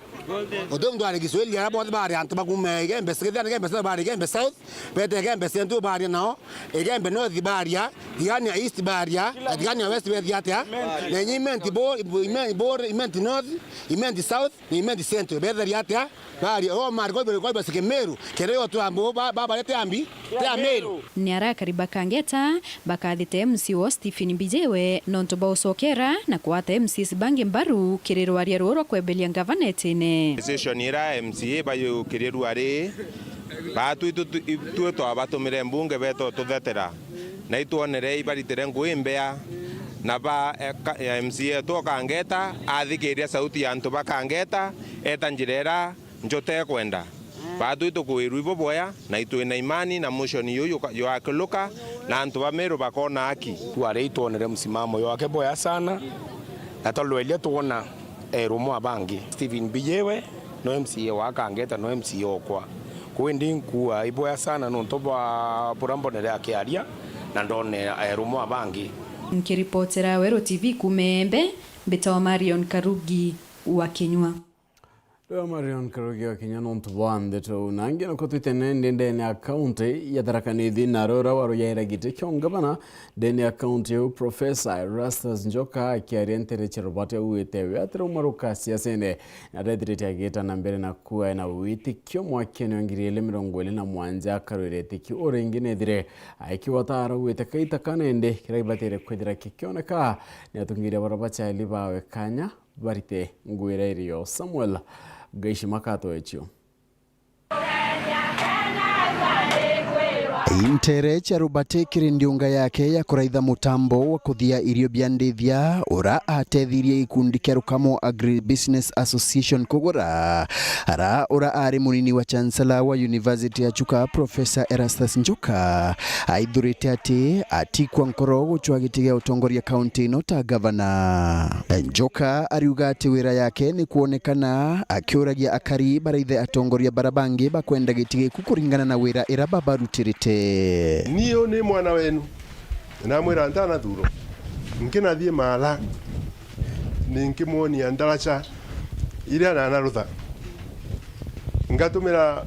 odom do ani Kiswahili ya bo bari antaba kume gembe sekeda gembe sa bari gembe south pete gembe sentu bari nao gembe north bari ya yani east bari ya yani west bari ya na nyimenti bo imenti north imenti south imenti central bari ya bari o margo ko sa Kemeru kereo tu ambo baba lete ambi te Meru ni arakari bakangeta bakathite MC wa Stephen Bijewe nonto bausokera na kwate MC bange mbaru kirero aria roro kwebelia gavanetine session ira MCA bayo kirero ari batu tu to abatumire mbunge beto tuthetera na ituonere ibaritere nguimbea na ba MCA to kangeta athikiria sauti ya antu bakangeta etanjirera njote kwenda bado ito Weru ibo boya na ito ina imani na motion yo akiluka na antu ba Meru bakona aki tuare itonere msimamo yo akeboya sana na tolwelia tuona rumo abangi Stephen Bijewe no MCA wa kangeta no MCA okwa kwendi nkua iboya sana no toba burambonere akiaria na ndone rumo abangi nkiripotera Weru TV kumembe betawa Marion Karugi wa Kenywa Marion Karugi wa Kenya nontubande to nange no kotitene ndende ne account ya darakanithi narora waro yaira gite kyongabana dene account yo Professor Erastus Njoka akiarentere cherobate uetewe atero maruka siasene na redrete ageta na mbere na kuwa na witi kyo mwakene ngiriele 27 karorete ki orengine dire aikiwatara uete kaita kanende kiraibatere kwedira kikioneka ne atungira barabacha libawe kanya barite ngwira iriyo Samuel Gaishi makato echio Intere charubate kirindiunga yake ya kuraitha mutambo wa kuthia irio biandithia ura atethirie ikundi kerukamo Agri Business Association kugura ara ura ari munini wa chancellor wa University ya Chuka Professor Erastus Njoka aithurite ati kwa nkoro guchwa gitiga utongoria county no ta governor Njoka ariuga ati wira yake ni kuonekana akiuragia akari baraithe atongoria barabangi bakwenda gitige kukuringana na wira ira babarutirite niyo ni mwana wenu na mwira ntana thuro nkinathie mala ninkimuonia ndaracha iria na narutha ngatumira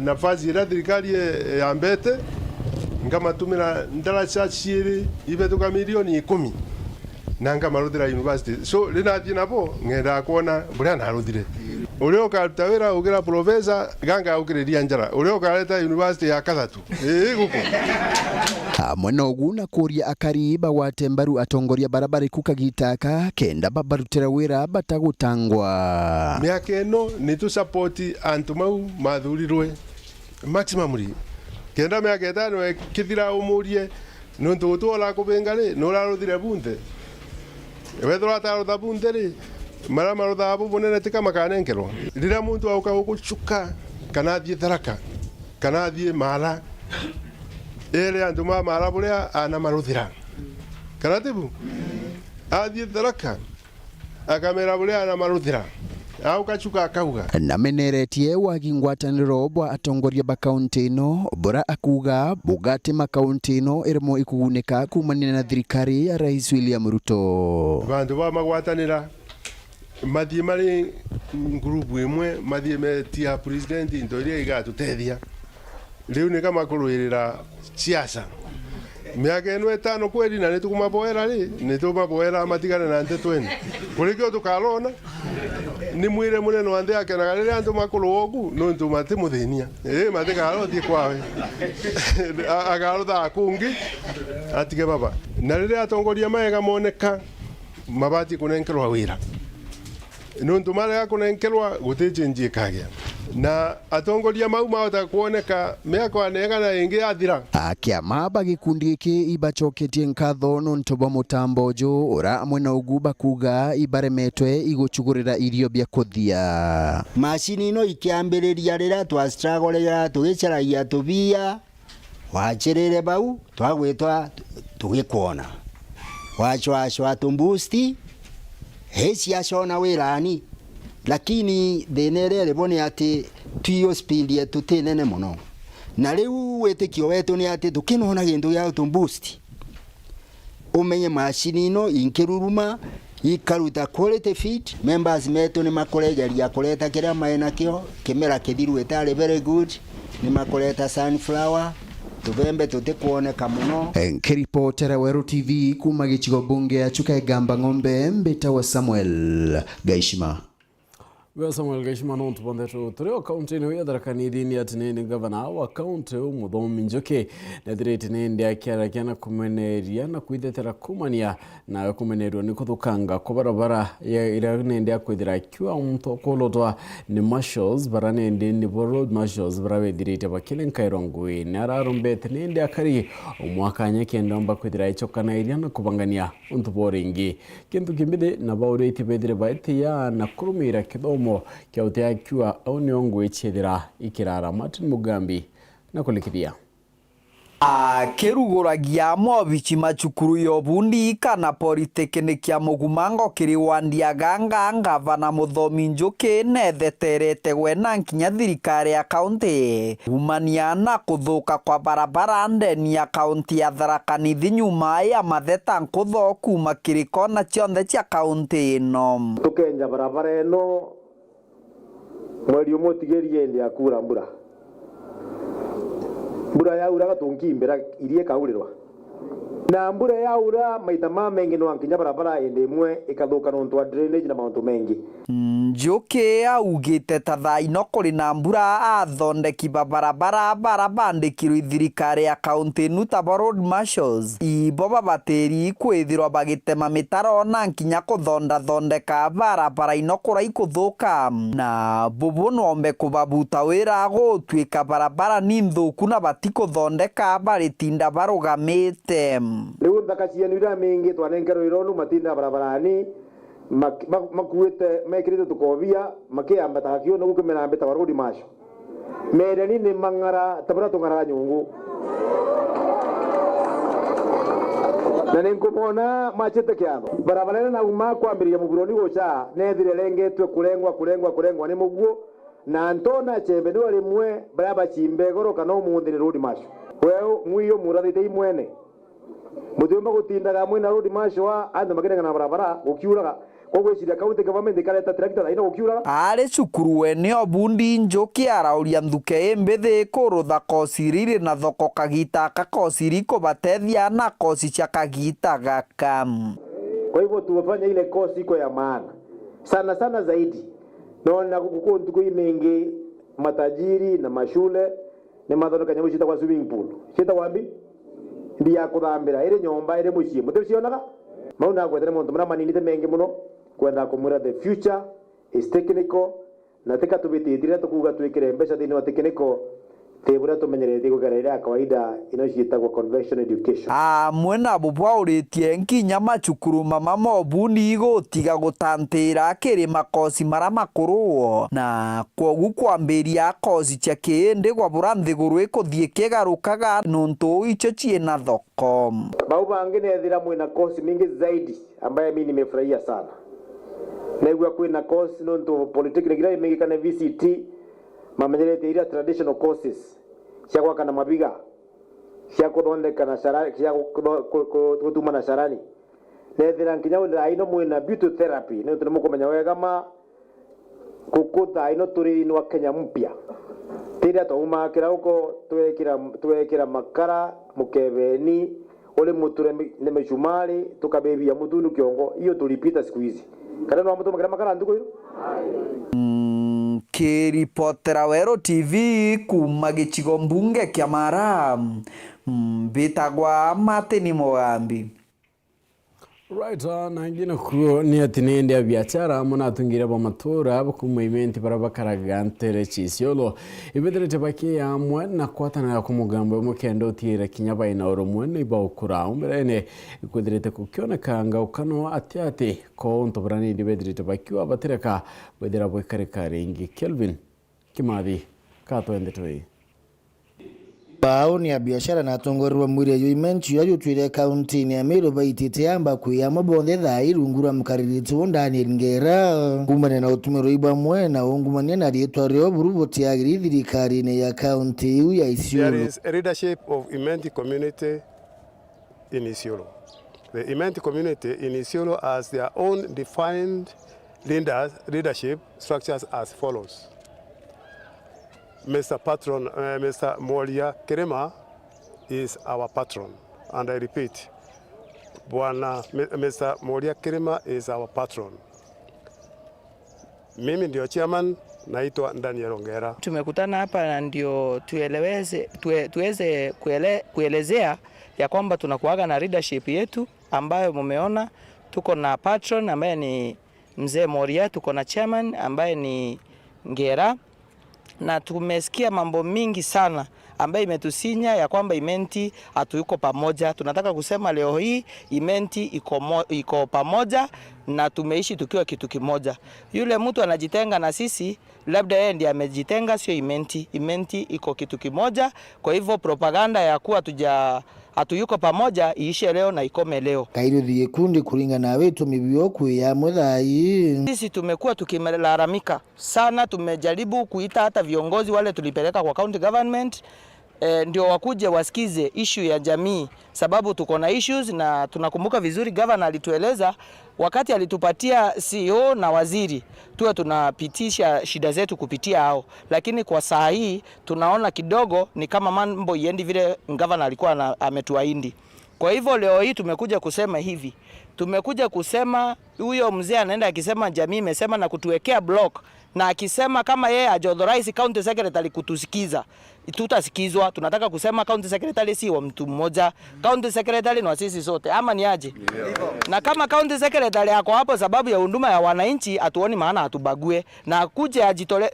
nafasi ira thirikari ya mbete ngamatumira ndaracha ciiri ibetuka milioni 10 na ngamaruthira university so rinathie nabo ngenda kuona buria naruthire ureo karuta wira ugira professor ganga ukiriria njara ureo kareta university ya Kathatu guko mwena ugu na kuria akari bagwate mbaru atongoria barabara kukagitaka kenda babarutira wira batagutangwa miaka eno ni tu support antu mau mathurirwe maximum kenda miaka etano kithira umurie nuntu gutwala kubengari no raruthire bunde wethora tarutha bunde ri mara marutha abu bunene tika makanenkerwa rira muntu auka guchuka kana thie Tharaka kana thie Mara ele andu mara buria ana maruthira kana tibu athie Tharaka akamera buria ana maruthira au kachuka akauga na meneretie wagi ngwataniro bwa atongoria ba county no bora akuga bugate ma county no irimo ikuguneka kumanina na thirikari ya Rais William Ruto bandu ba magwatanira mathie mari grupu imwe mathie metia president ndoria igatutethia riu ni kama kuruirira siasa miaka eno etano kweli na nitukumaboera ri nitumaboera matigane na Nteto eno kurikio tukarona ni mwire munene wa nthi akenaga riria andu makuru ogu no ntu matimuthinia matigarothie kwawe agarotha akungi atige baba na riria atongoria maega moneka mabati kunenkerwa wira no ntu marega kunenkerwa guticenjie kagia na atongoria mau mahota kuoneka miaka nega na ingi athira akiama bagikundi giki ibacoketie nkatho no ntoba mutambo jo ura mwena ugu bakuga ibaremetwe iguchugurira irio bya kuthia macini no ikiambiriria rira twa struggle tugicaragia tubia wachirire bau twagwitwa tugikuona wachwa tumbusti hesi ashona wirani lakini denere lebone ati tuyo speed yetu tenene muno na riu wetekio wetu ni ati tukinona gindu ya tumbusti umenye machine ino inkiruruma ikaruta quality feed. Members metu ni makoregeria kuleta kira maena kio kimera kithiru etale very good, ni makoleta sunflower tubembe tutikuoneka muno. Nkiripotera Weru TV kuma gichigo bunge ya Chuka Gamba Ng'ombe mbita wa Samuel Gaishima. Samuel Gaishima no tubondeto tureo county ni yadarakani dini atinene governor wa county Muthomi Njoki na direte nende akiara kiana kumeneria na kuidetera kumania na kumenerwa ni kuthukanga kwa barabara ya iranende akwithira kiwa mtokolotwa ni marshals baranende ni road marshals barawe direte bakile nkairongwe na rarumbete nende akari omwaka nyekenda mba kwithira ichokana iria na kubangania untuboringi kintu kimbide na baureti bedire baite ya na kurumira kidomo kia utea kiwa au niongo echedera ikirara Martin Mugambi na kulikithia. Keruguragia mobichi machukuru yobundi kana polytechnic ya Mugumango kiri wandia ganga ngavana Muthomi Njoki netheterete gwena nkinya thirikari ya county umania na kuthuka kwa barabara ndeni ya county ya Tharaka Nithi nyuma ya matheta nkutho kuma kiri kona cionthe cia county ino. Tukenja barabara ino mweri umutigerie ndi akura mbura yaura gatungimbira irie kaurirwa na mbura yaura maita mengi no ankinya barabara ende imwe ikathuka nontu wa drainage na mauntu mengi. Njoki augite ta Thaa ino kuri na mbura athondeki barabara bandikirwo thirikari ya county nuta road marshals ibo babateri kwithirwa bagitema mitaro na nkinya thondeka barabara ino kurai kuthuka na bubu nombe kubabuta wira gutwika barabara ni nthuku na batikuthondeka baritinda barugamite. Riu thaka cienu ira mingi twanengerwo ironu matinda barabarani makuite mekirite tukobia makiambata kio no gukimera mbeta barodi masho mereni ni mangara tabara tungara nyungu na ninkumona machete kiano barabara na uma kwambiria muguroni gocha nethire lengetwe kulengwa ni muguo na ntona chembe no rimwe baraba chimbe goro kana umuthire rodi masho weo muiyo murathite imwene mutumba gutindaga mwina rodi masho ando makenga na barabara ukiuraga ogweciria county government ikareta tractor ino gukiura ari cukuru wene obundi Njoki arauria nthuke imbithi kurutha kosi riri na thoko kagita kakosi riko batethia na kosi cia kagita gaka. Kwa hivyo tuwafanya ile kosi iko ya maana sana zaidi naona kuko ntuko imengi matajiri na mashule ni mathoka nyamu cita kwa swimming pool cita wambi ndia kuthambira ire nyomba ire mucie mutecionaga mauna gwetere muntu mura maninite mengi muno kwenda kumura the future is technical na teka tubititire tukuga twikire mbeca thini wa technical tebura tumenyerete gukarira ya kawaida inociitagwo convention education. Mwena bubwa uritie nkinya macukuru mama mobuni gutiga gutantira kiri makosi mara makuru na kogu kwambiria kosi cia kindi gwa buranthi gurwe kuthie kigarukaga nontu icho ciena thoko. Bau bangi nethira mwina kosi mingi zaidi ambaye mimi nimefurahia sana. Negwa kwina kosi nontu polytechnic ira mingi kana VCT mamenyerete ira traditional courses cia gwaka na mabiga cia kuthondeka na sarani cia gutuma na sarani nethira nkinya wira ino mwina beauty therapy ni tumukumenya wega ma kukuta ino turi ino Kenya mpya tira tuma kira uko twekira makara mukebeni ule muture ne meshumari tukabebia mutundu kiongo hiyo tulipita siku hizi kana no mutu makara nduko hiyo. Kiripotera Weru TV kuma gichigo mbunge kia Mara bitagwa Martin Mugambi. Right, na ingine kuo ni atinende ya biashara muna atungira ba matura kuma imenti para bakaraga ntere chisiolo ibedere tebaki ya mwana kwatana ya kumugambo mukendo tira kinyaba ina oromwene iba ukura umberene ikudirete kukiona kanga ukano atiate ko ntobrani ibedere tebaki wa batereka bedera bwekareka ingi Kelvin Kimathi kato endetoi Baoni ya biashara na tongorwa mwiri ya yuimenchi ya yutwile kaunti ni ya Meru baitite yamba kuya mabonde Thaa irungura mkaririti ndani ngera kumane na utumero iba mwena ungumane na rietwa reo buruboti ya thirikari ya kaunti ya Isiolo. There is a leadership of Imenti community in Isiolo. The Imenti community in Isiolo has their own defined leadership structures as follows. Mr. Moria Kerema is our patron, and I repeat, Mr. Moria Kerema is our patron. Mimi ndio chairman, naitwa Daniel Ongera. Tumekutana hapa na ndio tuweze kuelezea ya kwamba tunakuaga na leadership yetu ambayo mumeona. Tuko na patron ambaye ni mzee Moria, tuko na chairman ambaye ni Ngera, na tumesikia mambo mingi sana ambaye imetusinya ya kwamba Imenti hatuyuko pamoja. Tunataka kusema leo hii Imenti iko pamoja na tumeishi tukiwa kitu kimoja. Yule mtu anajitenga na sisi, labda yeye ndiye amejitenga, sio Imenti. Imenti iko kitu kimoja. Kwa hivyo propaganda ya kuwa hatuyuko pamoja iishe leo na ikome leo. Kairudhi kundi kulingana na wetu mibioku ya mudai. Sisi tumekuwa tukilalamika sana, tumejaribu kuita hata viongozi wale tulipeleka kwa county government ndio wakuje wasikize issue ya jamii, sababu tuko na issues. Na tunakumbuka vizuri governor alitueleza wakati alitupatia CEO na waziri tuwe tunapitisha shida zetu kupitia hao, lakini kwa saa hii tunaona kidogo ni kama mambo iendi vile governor alikuwa ametuahidi. Kwa hivyo leo hii tumekuja kusema hivi, tumekuja kusema huyo mzee anaenda akisema jamii imesema na kutuwekea block, na akisema kama yeye authorize county secretary kutusikiza, tutasikizwa. Tunataka kusema county secretary si wa mtu mmoja, county secretary ni wa sisi sote, ama ni aje? Na kama county secretary yako hapo sababu ya huduma ya wananchi, atuoni maana atubague, na kuje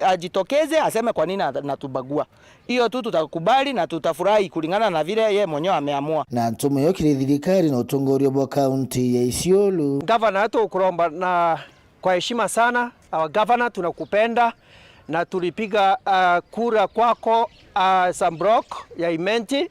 ajitokeze aseme kwa nini anatubagua. Hiyo tu tutakubali na tutafurahi kulingana na vile yeye mwenyewe ameamua. Na ntume yo thirikari na utongoria wa county ya Isiolo. Governor wetu ukuromba na kwa heshima sana, our governor, tunakupenda na tulipiga kura kwako Sambrok ya Imenti.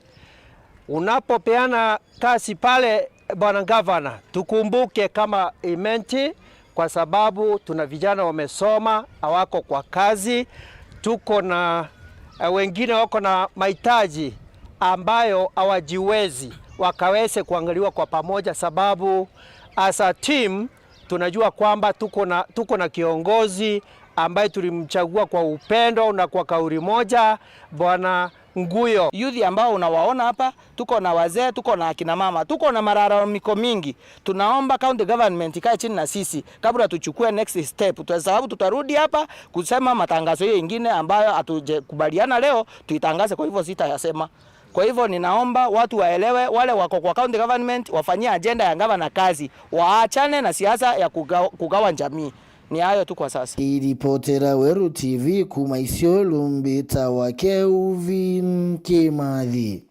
Unapopeana kasi pale bwana governor, tukumbuke kama Imenti, kwa sababu tuna vijana wamesoma hawako kwa kazi. Tuko na wengine wako na mahitaji ambayo hawajiwezi, wakaweze kuangaliwa kwa pamoja, sababu as a team tunajua kwamba tuko na kiongozi ambaye tulimchagua kwa upendo na kwa kauli moja, bwana Nguyo. Youth ambao unawaona hapa, tuko na wazee, tuko na akina mama, tuko na malalamiko mingi. Tunaomba county government ikae chini na sisi kabla tuchukue next step, kwa sababu tutarudi hapa kusema matangazo hiyo mengine ambayo hatujakubaliana leo tuitangaze. Kwa hivyo sitayasema. Kwa hivyo ninaomba watu waelewe, wale wako kwa county government wafanyie agenda ya gavana kazi, waachane na siasa ya kugawa jamii. Ni hayo tu kwa sasa. Iripotera Weru TV kuma Isiolo mbita wa Kelvin Kimathi.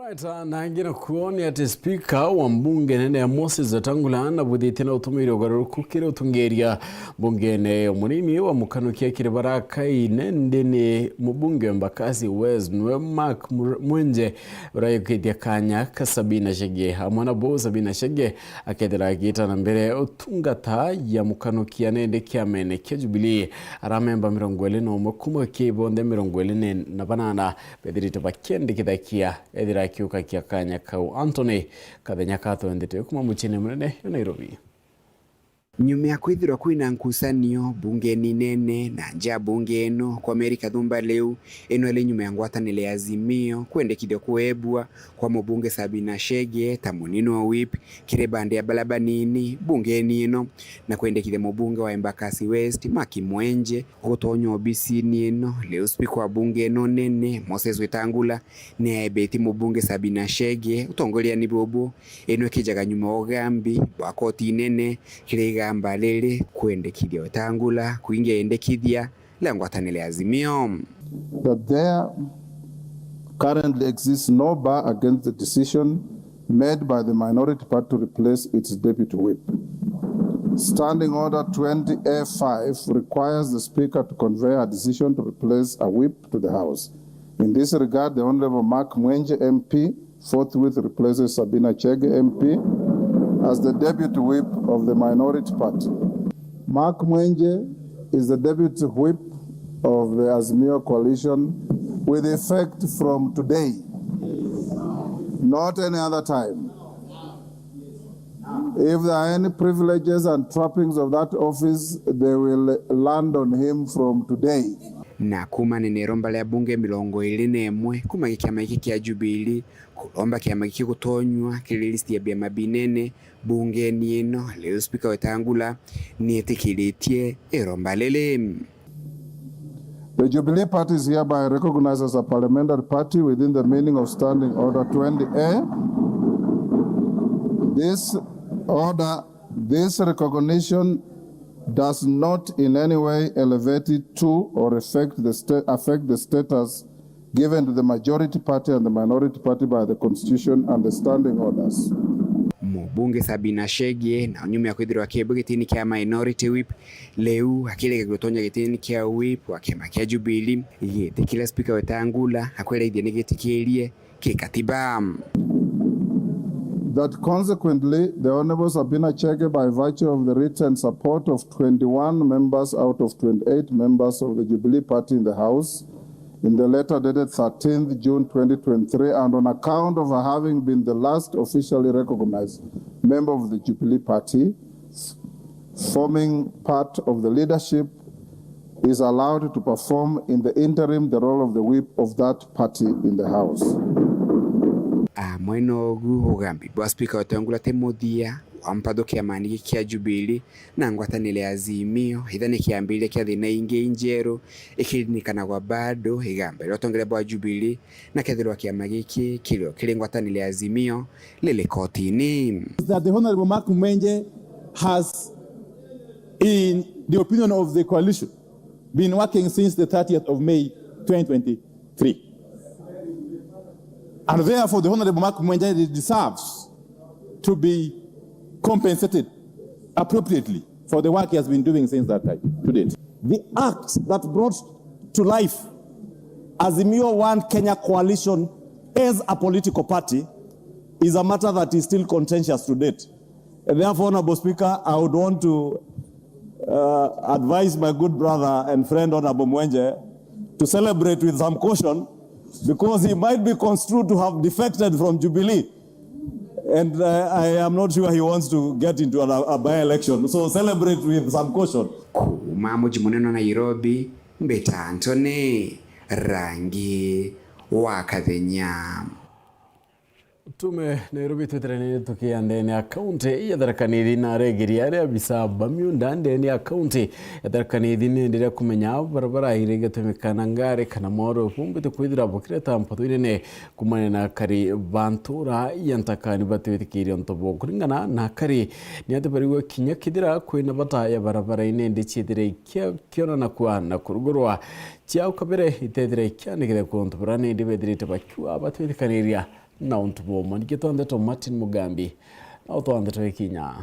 Right, na ngina kuoni ati speaker wa mbunge nene ya Moses Wetangula na budhitina utumiri ugaruku kire utungeria mbungene munini wa mukanukia kire baraka inendene mbunge mbakazi West nwe Mark Mwenje urayokedia kanya kasabina shege hamwana bo sabina shege akedera gita na mbere utunga Thaa ya mukanukia nende kiamene kia Jubilee aramemba 21 kuma kibonde 21 na banana bedirita bakende kidakia kiuka kia kanya kau Anthony kathenya katho ndete kuma muchine munene Nairobi. Nyuma ya kwithirwa kwina nkusanio bungeni nene na nja bunge eno kwa Amerika thumba leu eno ile nyuma ya ngwatanile ya Azimio kwendekithio kuebua kwa mubunge Sabina Shege ta munino wa whip kire bande ya balabanini bungeni eno na kwendekithia mubunge wa Embakasi West Mark Mwenje gutonyo obisini eno leo speaker wa bunge eno nene Moses Wetangula ne beti mubunge Sabina Shege utongolia ni bobo eno kijaga nyuma ogambi wa koti nene kire mbalele kuendekithia Wetangula kuingia endekithia la ngwatanile Azimio. That there currently exists no bar against the decision made by the minority party to replace its deputy whip. Standing Order 20A5 requires the Speaker to convey a decision to replace a whip to the House. In this regard, the Honorable Mark Mwenje MP forthwith replaces Sabina Chege MP as the deputy whip of the minority party. Mark Mwenje is the deputy whip of the Azimio coalition with effect from today, not any other time. If there are any privileges and trappings of that office, they will land on him from today. Na kuma neromba lya bunge 21 kuma kiama giki kia Jubilee kulomba kiama giki gutonywa kiri list ya biama binene bunge ni ino leo speaker Wetangula nietikiritie eromba lele. The Jubilee Party is hereby recognized as a parliamentary party within the meaning of Standing Order 20A. This recognition does not in any way elevate it to or affect the status given to the majority party and the minority party by the Constitution and the standing orders. Mubunge Sabina Shege na nyuma ya kwithirwa kibu gitini kia minority whip leu akile gutonya gitini kia whip wa kiama kia Jubilee yete kila speaker Wetangula akwera idene gitikirie kikatiba. That consequently, the Honorable Sabina Chege, by virtue of the written support of 21 members out of 28 members of the Jubilee Party in the House, in the letter dated 13th June 2023, and on account of her having been the last officially recognized member of the Jubilee Party, forming part of the leadership, is allowed to perform in the interim the role of the whip of that party in the House. Mweno ugambi bwa speaker Wetangula temuthia wampado kia maniki kia Jubilee na ngwatanile Azimio ithane kiambile kia thina ingi injeru ikirinikana kwa bado igamba lotongele bwa Jubilee na kethirwa kia magiki kilio kili ngwatanile Azimio lele kotini. That the Honorable Mark Mwenje has, in the opinion of the coalition, been working since the 30th of May 2023. And therefore, the Honorable Mark Mwenje deserves to be compensated appropriately for the work he has been doing since that time to date. The act that brought to life Azimio One Kenya Coalition as a political party is a matter that is still contentious to date. And therefore, Honorable Speaker, I would want to advise my good brother and friend Honorable Mwenje to celebrate with some caution, because he might be construed to have defected from Jubilee. And I am not sure he wants to get into a by-election. So celebrate with some caution. Mamuji muneno Nairobi, Mbeta Antone, Rangi, Wakadhenya. Tume Nairobi tweterani tukia ndeni akaunti ya Tharaka-Nithi na regiri aria bisa bamiunda ndeni akaunti ya Tharaka-Nithi nendira kumenya barabara irege tumikana ngare kana moro pumbe tukwithira bukireta mpatwire ne kumane na kari bantura yantakani batwithikiri ontobo kuringana na kari ni atebariwe kinya kidira kwina bata ya barabara ine ndichithire kiona na kwa na kurugurwa chia ukabere itethire kyanigire kontobrane ndibethirite bakwa batwithikaniria na untubo maniketo Nteto Martin Mugambi na uto Nteto ikinya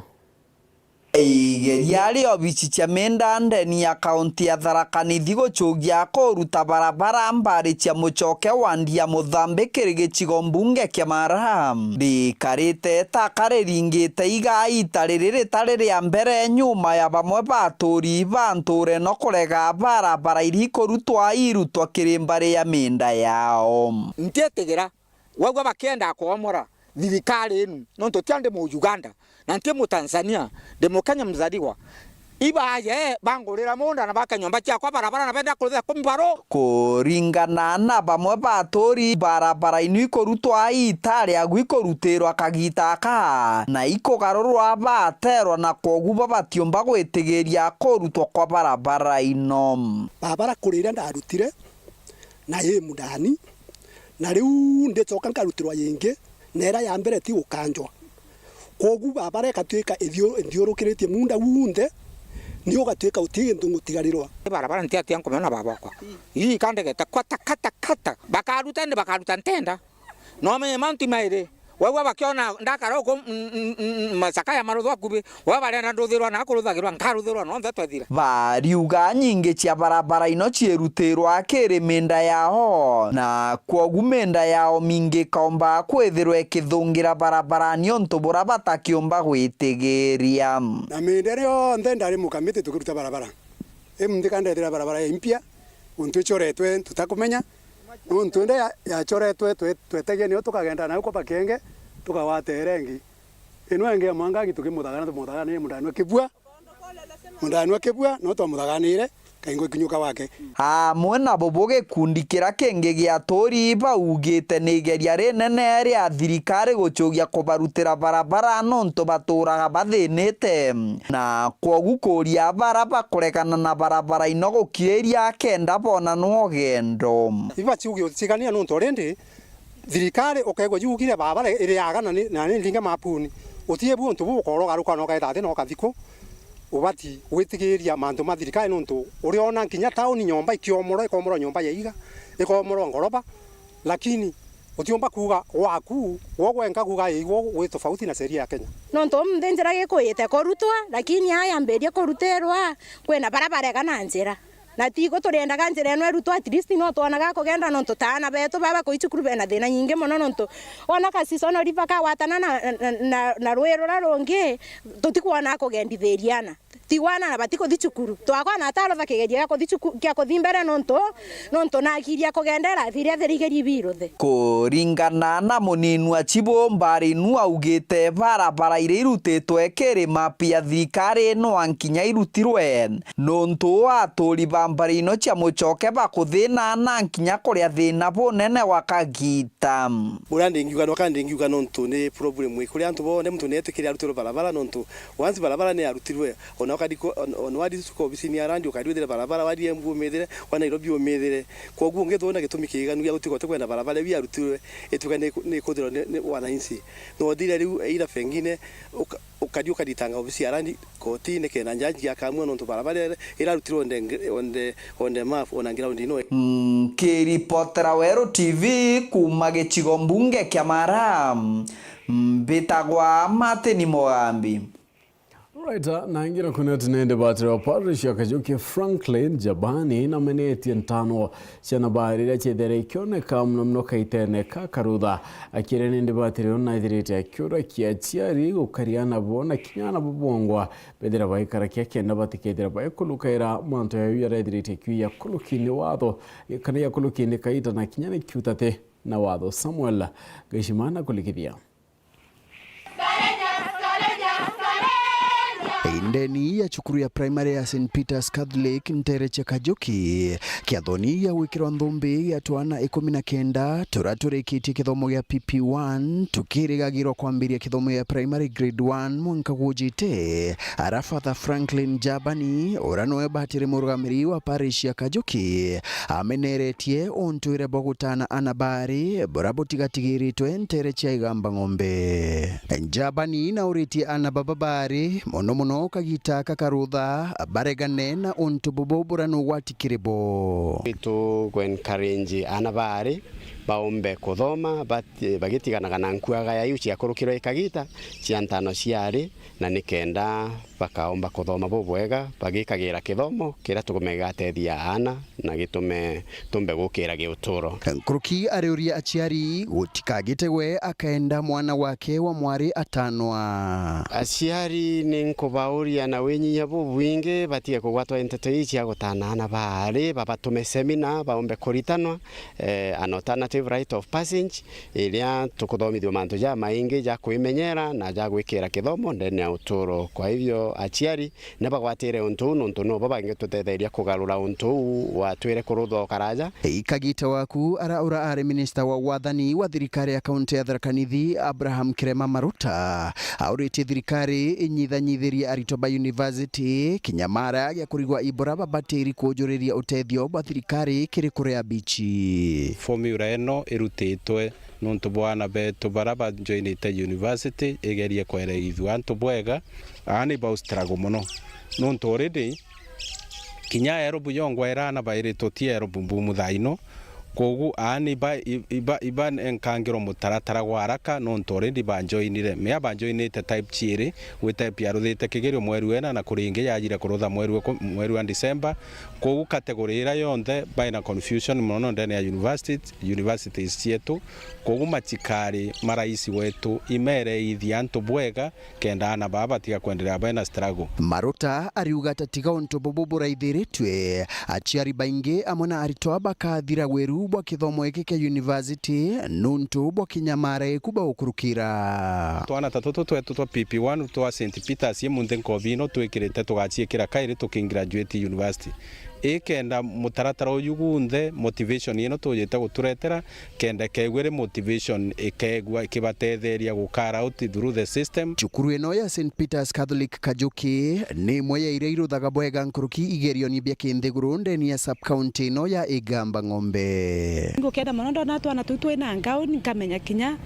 Yali obichicha menda ndeni ya kaunti ya Tharaka-Nithi gochugia koruta barabara mbari chia muchoke wandia Mozambique rigichigo mbunge kia Maraham bikarite takare ringite iga itariri tariri ya mbere nyuma ya bamwe baturi banture no kurega barabara iri korutwa irutwa kirimbari ya menda yao ntetegera wagwa bakenda kuomora thirikari inu no totiande mu Uganda na ntie mu Tanzania demo Kenya mzaliwa ibaye bangurira munda na bakanyomba chia kwa barabara na benda kurutha kumbaro kuringana na bamwe batori barabara inu ikorutwa itari agwikoruterwa akagita ka na ikogarurwa baterwa na koguba batiomba gwitigeria korutwa kwa barabara ino barabara kurira ndarutire na ye mudani na riu ndetsoka nkarutirwa yinge nera ya mbere ti ukanjwa kogu babare katwika ithiurukiritie munda wunde ni ugatwika utindu ngutigarirwa barabara ntia tia nkomena babakwa ii kandegeta kwata kata bakaruta ntenda no me manti maire wewe bakiona ndakara uko masaka ya marudwa kubi wewe bale na nduthirwa na kuruthagirwa nkaruthirwa no Nteto thira bariuga nyingi cia barabara ino cierutirwa kiri menda yaho na kwogu menda yao mingi kaomba kwithirwa ikithungira barabara niontu bura batakiomba gwitigiria na menda rio ndari mukamiti tukiruta barabara ndikandethira barabara impya untu choretwe tutakumenya untu nde ya choretwe twetegie ni tukagenda na uko bakenge tukawaterengi eno enge mwanga gituke mudagana mudagana mudano kibwa mudano kibwa no to mudaganire kaingo kinyuka wake hamwe na bobo gikundi kira kenge gia tori baugite nigeria rinene ria thirikari gucugia kubarutira barabara nonto baturaga bathinite na kwogu kuria baraba kurekana na barabara ino gukiria kenda bona no gendo iba ciugio cigania nonto rende thirikari ukego yugire barabara iri agana na ndinga mapuni utie buntu bukoro garuka no gaita no kathiko ubati witigiria mantu mathirikari nontu uriona nkinya tauni nyomba ikomoro nyomba yaiga ikomoro ngoroba lakini utiomba kuga waku wogwenga kuga igo we tofauti na sheria ya Kenya nontu mthenjera gikuite korutwa lakini haya mberia koruterwa kwena barabara kana njira na tigo turendaga njira eno erutwa at least no twonaga kugenda nontu tana beto baba kuichukuru bena thina nyingi muno nontu ona kasisono ribaka watana na rwero rarongi tutikwana kugenditheriana tiwana na batiko thichukuru twakwa na taro bakigeria kya kuthimbere nonto na akiria kugendera thiria thirigeri biruthe kuringana na muninwa chibo mbari nu augite barabara ire irutitwe kirima pia thirikari no ankinya irutirwe nonto aturi bambari no cia mucoke bakuthina na nkinya kuria thina bunene wakagita urande ngiuga no kandi ngiuga nonto ni problem we kuria antu bone mtu netekiria rutiro barabara nonto once barabara ne arutirwe ona kadiko onwadi suko bisini arandi ukadwethera barabara wadi embu medere wa Nairobi o medere kwogu ngethona gitumi kiganu ya gutikote kwenda barabara wi arutirwe etukane ne kodero wananchi no dira riu ira fengine ukadiuka ditanga obisi arandi koti ne kena njanji akamwe nonto barabara ira rutirwe onde map onangira ndino kiripotera Weru TV kuma gicigo mbunge kya Mara mbitagwa Mateni Mogambi. Right, na ingira kuna tunaende batiri wa parish ya Kajuki Franklin Jabani na meneti ntano chana bahari ya chedere kioneka mno kaiteneka karudha akire nende batiri ona thirite akiura kiachiari gukariana bona kinyana bubongwa bedera baikara kiakenda batikedera baikulukaira mwanto ya yara thirite kiya kulukini watho kana ya kulukini kaita na kinyana kiutate na watho Samuel Gashimana kulikithia Indeni ya chukuru ya primary ya St. Peter's Catholic Ntereche Kajuki kiathoni ya wikirwa nthumbi ya twana 19 turaturikiti kithomo ya PP1 tukirigagirwa kwambiria kithomo ya primary grade 1 mwanka gujite Arafatha Franklin Jabani oranoe batire murugamiri wa parish ya Kajuki ameneretie ontwire bogutana anabari borabotigatigiritwe Ntereche igamba ng'ombe Jabani na uriti anababari mono kagita kakarudha baregane na ontububo no watikiribo to go encourage anabari baombe kuthoma bagitiganaga na nkuaga ya yuci akorukiro ikagita ciantano ciari na nikenda bakaomba kuthoma bobwega bagikagira kithomo kira tugumega tethia ana na gitume tumbe gukira giuturo Nkuruki ariuria aciari gutikagitewe akaenda mwana wake wa mwari atanwa aciari ni nkubauria na wenyinya bubwinge batie kugwatwa Nteto ici agotanana bari babatume seminar baombe kuritanwa alternative right of passage iria tukuthomithio mantu ja maingi ja kwimenyera na ja gwikira kithomo ndene ya uturo kwa hivyo aciari ne bagwatire untu nuntu no babange tutetheria kugarura untu watwire kurutho karaja ikagita waku araura ari minister wa wathani wa thirikari ya kaunti ya Tharaka Nithi Abraham Kirema Maruta auriti thirikari inyithanyithiria aritoba university kinyamara ya kurigwa ibora babatiri kujuriria utethio ba thirikari kiri kurea bichi formula eno irutitwe nuntu bwana betu baraba joinite university igerie kwere ithuantu bwega ani ba struggle muno nuntu already kinya ero buyongwa erana bairito tiero bumbumu thaino kogu ani iba enkangiro mutaratara gwaraka nuntu already banjoinire me banjoinite type chiri we type ya ruthite kigerio mweru ena na kuringe yajira kurutha mweru wa December kogu category ira yonthe baina confusion muno ndene ya universities cietu kogu machikari maraisi wetu imere ithiantu bwega kenda ana baba tiga kwendelea baina struggle Maruta ariuga tatiga onto bobo raithiritwe aciari baingi amona aritoa bakathira Weru bau bwa kithomo iki kia university nuntu bwa kinyamare kuba ukurukira twana tatoto twetu twa PP1 twa St Peters ye munde nkovino twikirite tugaciikira kairi tukingraduate university ikenda mutaratara uyugunthe motivation ino tuyite guturetera kenda kegwere motivation ikegwa kibatetheria gukara out through the system. Cukuru ino ya St Peters Catholic Kajuki ni moya ire iruthaga bwega nkuruki igerio ni bia kinthiguru ndeni ya sub county ino ya Igamba Ng'ombe. Ngukenda mono na twana tutwe na ngao nikamenya kinya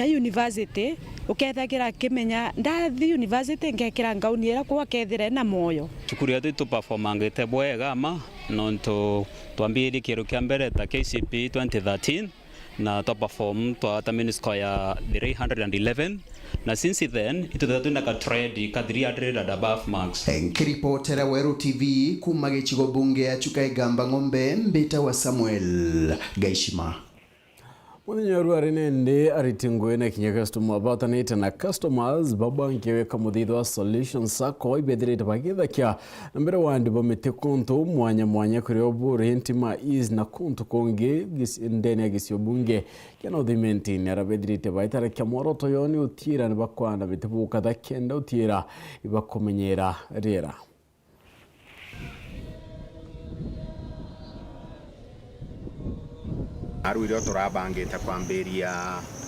university ukethagira kimenya ndathi university ngekira ngauni era kwa kethire na moyo. Cukuru yetu tu performangite bwega ma nonto twambiri kiro kia mbere ta KCP 2013 na to perform to tamini score ya 311 na since then itu na ka trade ka 300 and above marks. Nkiripotera Weru TV kuma gichigo bunge ya chuka Igamba Ng'ombe mbita wa Samuel Gaishima. Mwenyeru arinende aritingwe na kinye customer abatanite na customers babankewe kamudhido solution sako ibedrete bagitha kia mbere wandi bomete konto mwanya kuri obure intima is na konto konge ndene ya gisio bunge yana udhimenti ni arabedrete baitara kia moroto yoni utira ni bakwanda bitebuka da kenda utira ibakomenyera rera. Aruirio turabangite kwambiria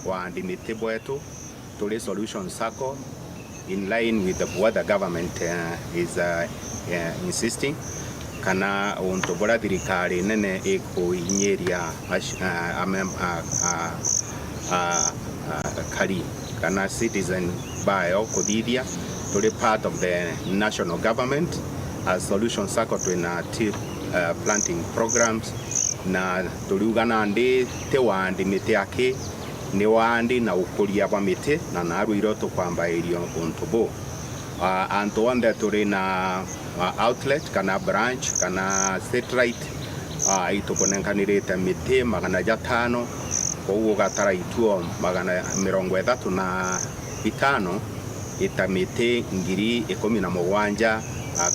wandi miti bwetu tuli solution sako in line with what the government is insisting kana unto bora thirikari nene ikuinyeria kari kana citizen bio kuthithia tuli part of the national government as solution sako twina planting programs na tulugana ndi te wandi miti yake ni wandi na ukuria wa miti na naruiro tukwamba irio untubo anto wanda turi na outlet kana branch kana satellite itukonenkanirite miti 500 koguo gatara ituo 335 ita miti 17,000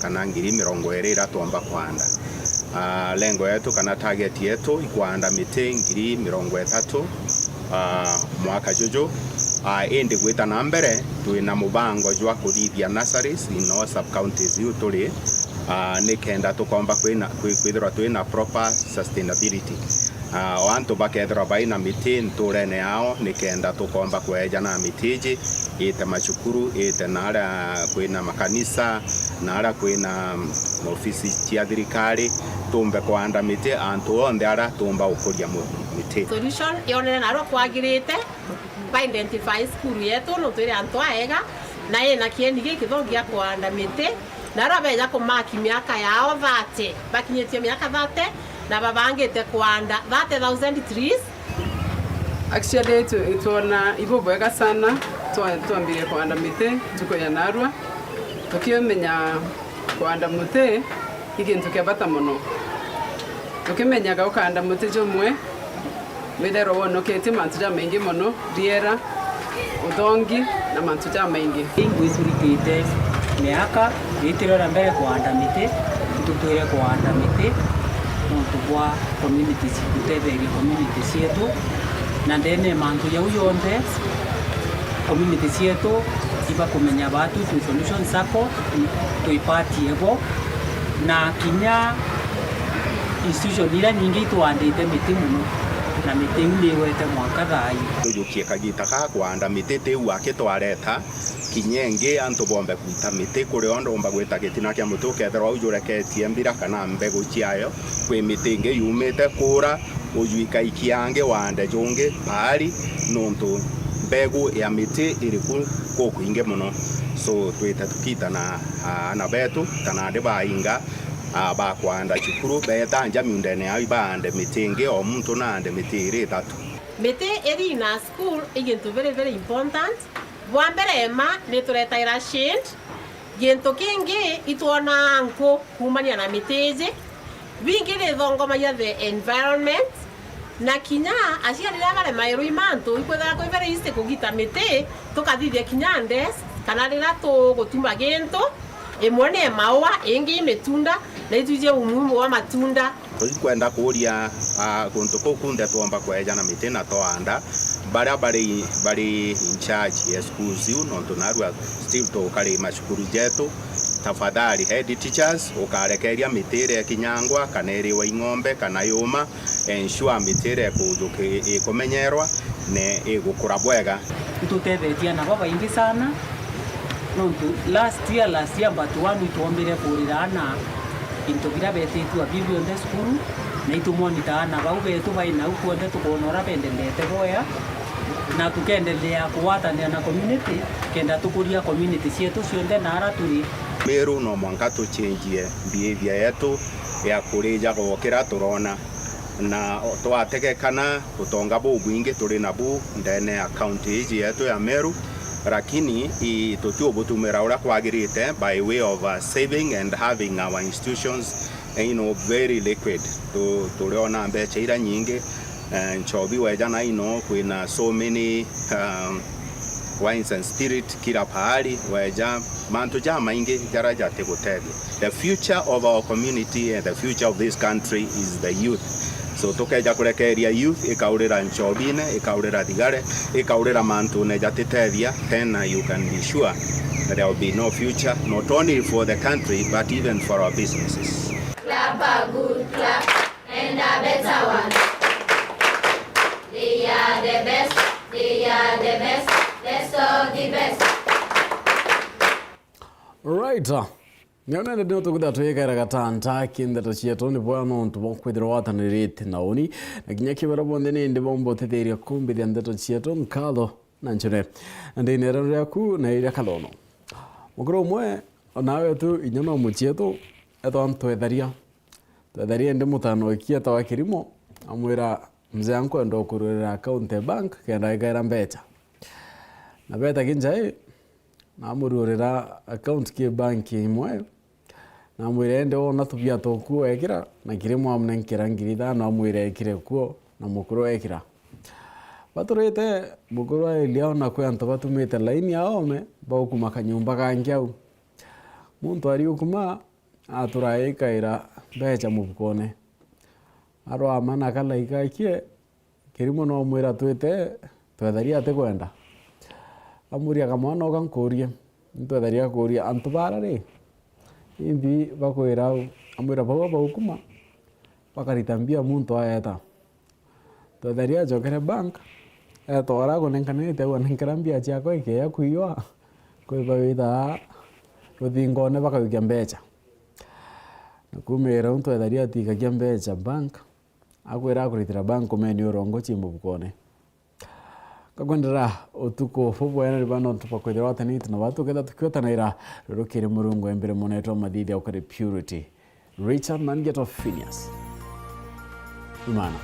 kana 20,000 tuomba kwanda. Lengo yetu kana target yetu ikuanda miti 30,000 mwaka juju. Indi gwita na mbere tuina mubango jwa kuthithia nurseries in all sub counties tuli nikenda tukomba kwithira tuina proper sustainability. Wantu bakethira baina miti nturene yao nikenda tukomba kweja na mitiji ite machukuru ite nara kwina makanisa nara kwina ofisi cia thirikari tumbe kwanda miti antu onthe ara tumba ukuria miti. Solution yonene naro kwagirite ba identify school yetu no twire antu aega na ina kieni giki thongia kwanda miti naro beja kumaki miaka yao 30 bakinyetie miaka 30 na babangite kwanda 30,000 trees. Actually tuona ibo bwega sana tuambire kwanda miti tuko ya narwa tukimenya kwanda muti ikintu kia bata muno tukimenya ga kwanda muti jomwe medero wono kete mantu ja mengi muno riera udongi na mantu ja mengi ingwisurikite miaka itirora mbere kwanda miti tutwire kwanda miti tubwa community sikutetheri community cietu na ndene mantu yau yonthe community cietu iba kumenya batu tu solution sako tuipatie bo na kinya institution ira nyingi tuandite miti muno na miti niwete mwaka thai tujukie kagita ka kwanda miti teu akitwareta kinyenge antu bombe kuita miti kuri ondo omba gwita gitina kia mutu kethera ujureketie mbira kana mbegu ciayo kwi miti inge yumite kura ujuika ikiange wande junge bari nontu mbegu ya miti iriku kuinge muno so twita tukita na betu kana de bainga ba kwanda chukuru beta nja miundene ai bande mitinge o muntu nande mitiri Ithatu. Miti eri na school igintu very important. Bwamberema ni turetaira shade gintu kingi ituona anko kumania na mitiji bingire thongoma ya the environment na kinya aciarira bare mairu imantu ikwethera kwi very easy kugita miti tukathithia kinyandes kana rira tugutuma gintu imwe ni maua ingi mitunda na ituje umuhimu wa matunda tukwenda kuria kuntu kunde tuomba kweja na miti na twanda baria bari in charge ya schools yu no tunarua still to kari mashukuru jetu tafadhali head teachers ukarekeria mitire kinyangwa kana iri wa ing'ombe kana yuma ensure mitire kujuke ikumenyerwa ne igukura bwega tutethetia na baba ingi sana no last year but one tuombire kurirana into bira betetu abibyo nde skuru na itumonita na bau betu baina ukwende tukonora bendelete boya na tukendelea kuwatania na community kenda tukuria community cietu cionde na ara turi Weru no mwanka tu change behavior yetu ya kurija gokira turona na twategekana utonga bubwingi turi nabu ndene account yetu ya Meru lakini tutio butumira ura kwagirite by way of saving and having our institutions very liquid tuliona mbecha ira nyingi nchobi weja na kwina so many wines and spirit kila pahali weja mantu jama ingi jaraja tegutethia. The future of our community and the future of this country is the youth. So tukeja kurekeria youth ikaurira nchobine ikaurira thigare ikaurira mantu neja titethia then you can be sure that there will be no future not only for the country but even for our businesses. Clap a good clap and a better one. They are the best, they are the best, best of the best. Right. Nyona ndio tukuda tuyeka gatanta kinda tuchieto ni bwana ntu kwithira watanirite naoni na kinya kibara bonde ni ndi bombo tetheria kumbi dia ndeto chieto nkalo na nchore ndi nero yaku na ira kalono mukoro mwe nawe tu inyona muchieto eto antwetharia twetharia ndi mutano ikia tawa kirimo amwira mzee anko ndo kurira account ya bank kenda ikaira mbecha na beta kinjai na amururira account ki bank imwe na mwire ndo na tubia toku ekira na kirimo amna nkira ngirida na mwire ekire kuo na mukuru ekira baturete mukuru elio na kwa anto batumite line yaome ba kumaka nyumba kangiau muntu ari ukuma aturae kaira becha mubukone aro amana kala ikakie kirimo no mwira twete twetharia ate kwenda amuria kamwana okankurie twetharia kuria antubara ri imbi bakwira amwira baba bakuma bakaritambia muntu ayeta twetharia jokere bank etora kunenkanite wanenkarambia chako ikeya kuiwa kwibawitha ruthingone bakawikia mbecha nakumira twetharia tikakia mbecha bank akwira kuritira bank meni urongo chimbo bukone kakwendera utuko fubwena ribano tupakwithira watanite na watu ketha tukiotanaira rurukire murungu embere moneto madidi ukare purity Richard Nteto PHINEAS IMAANA.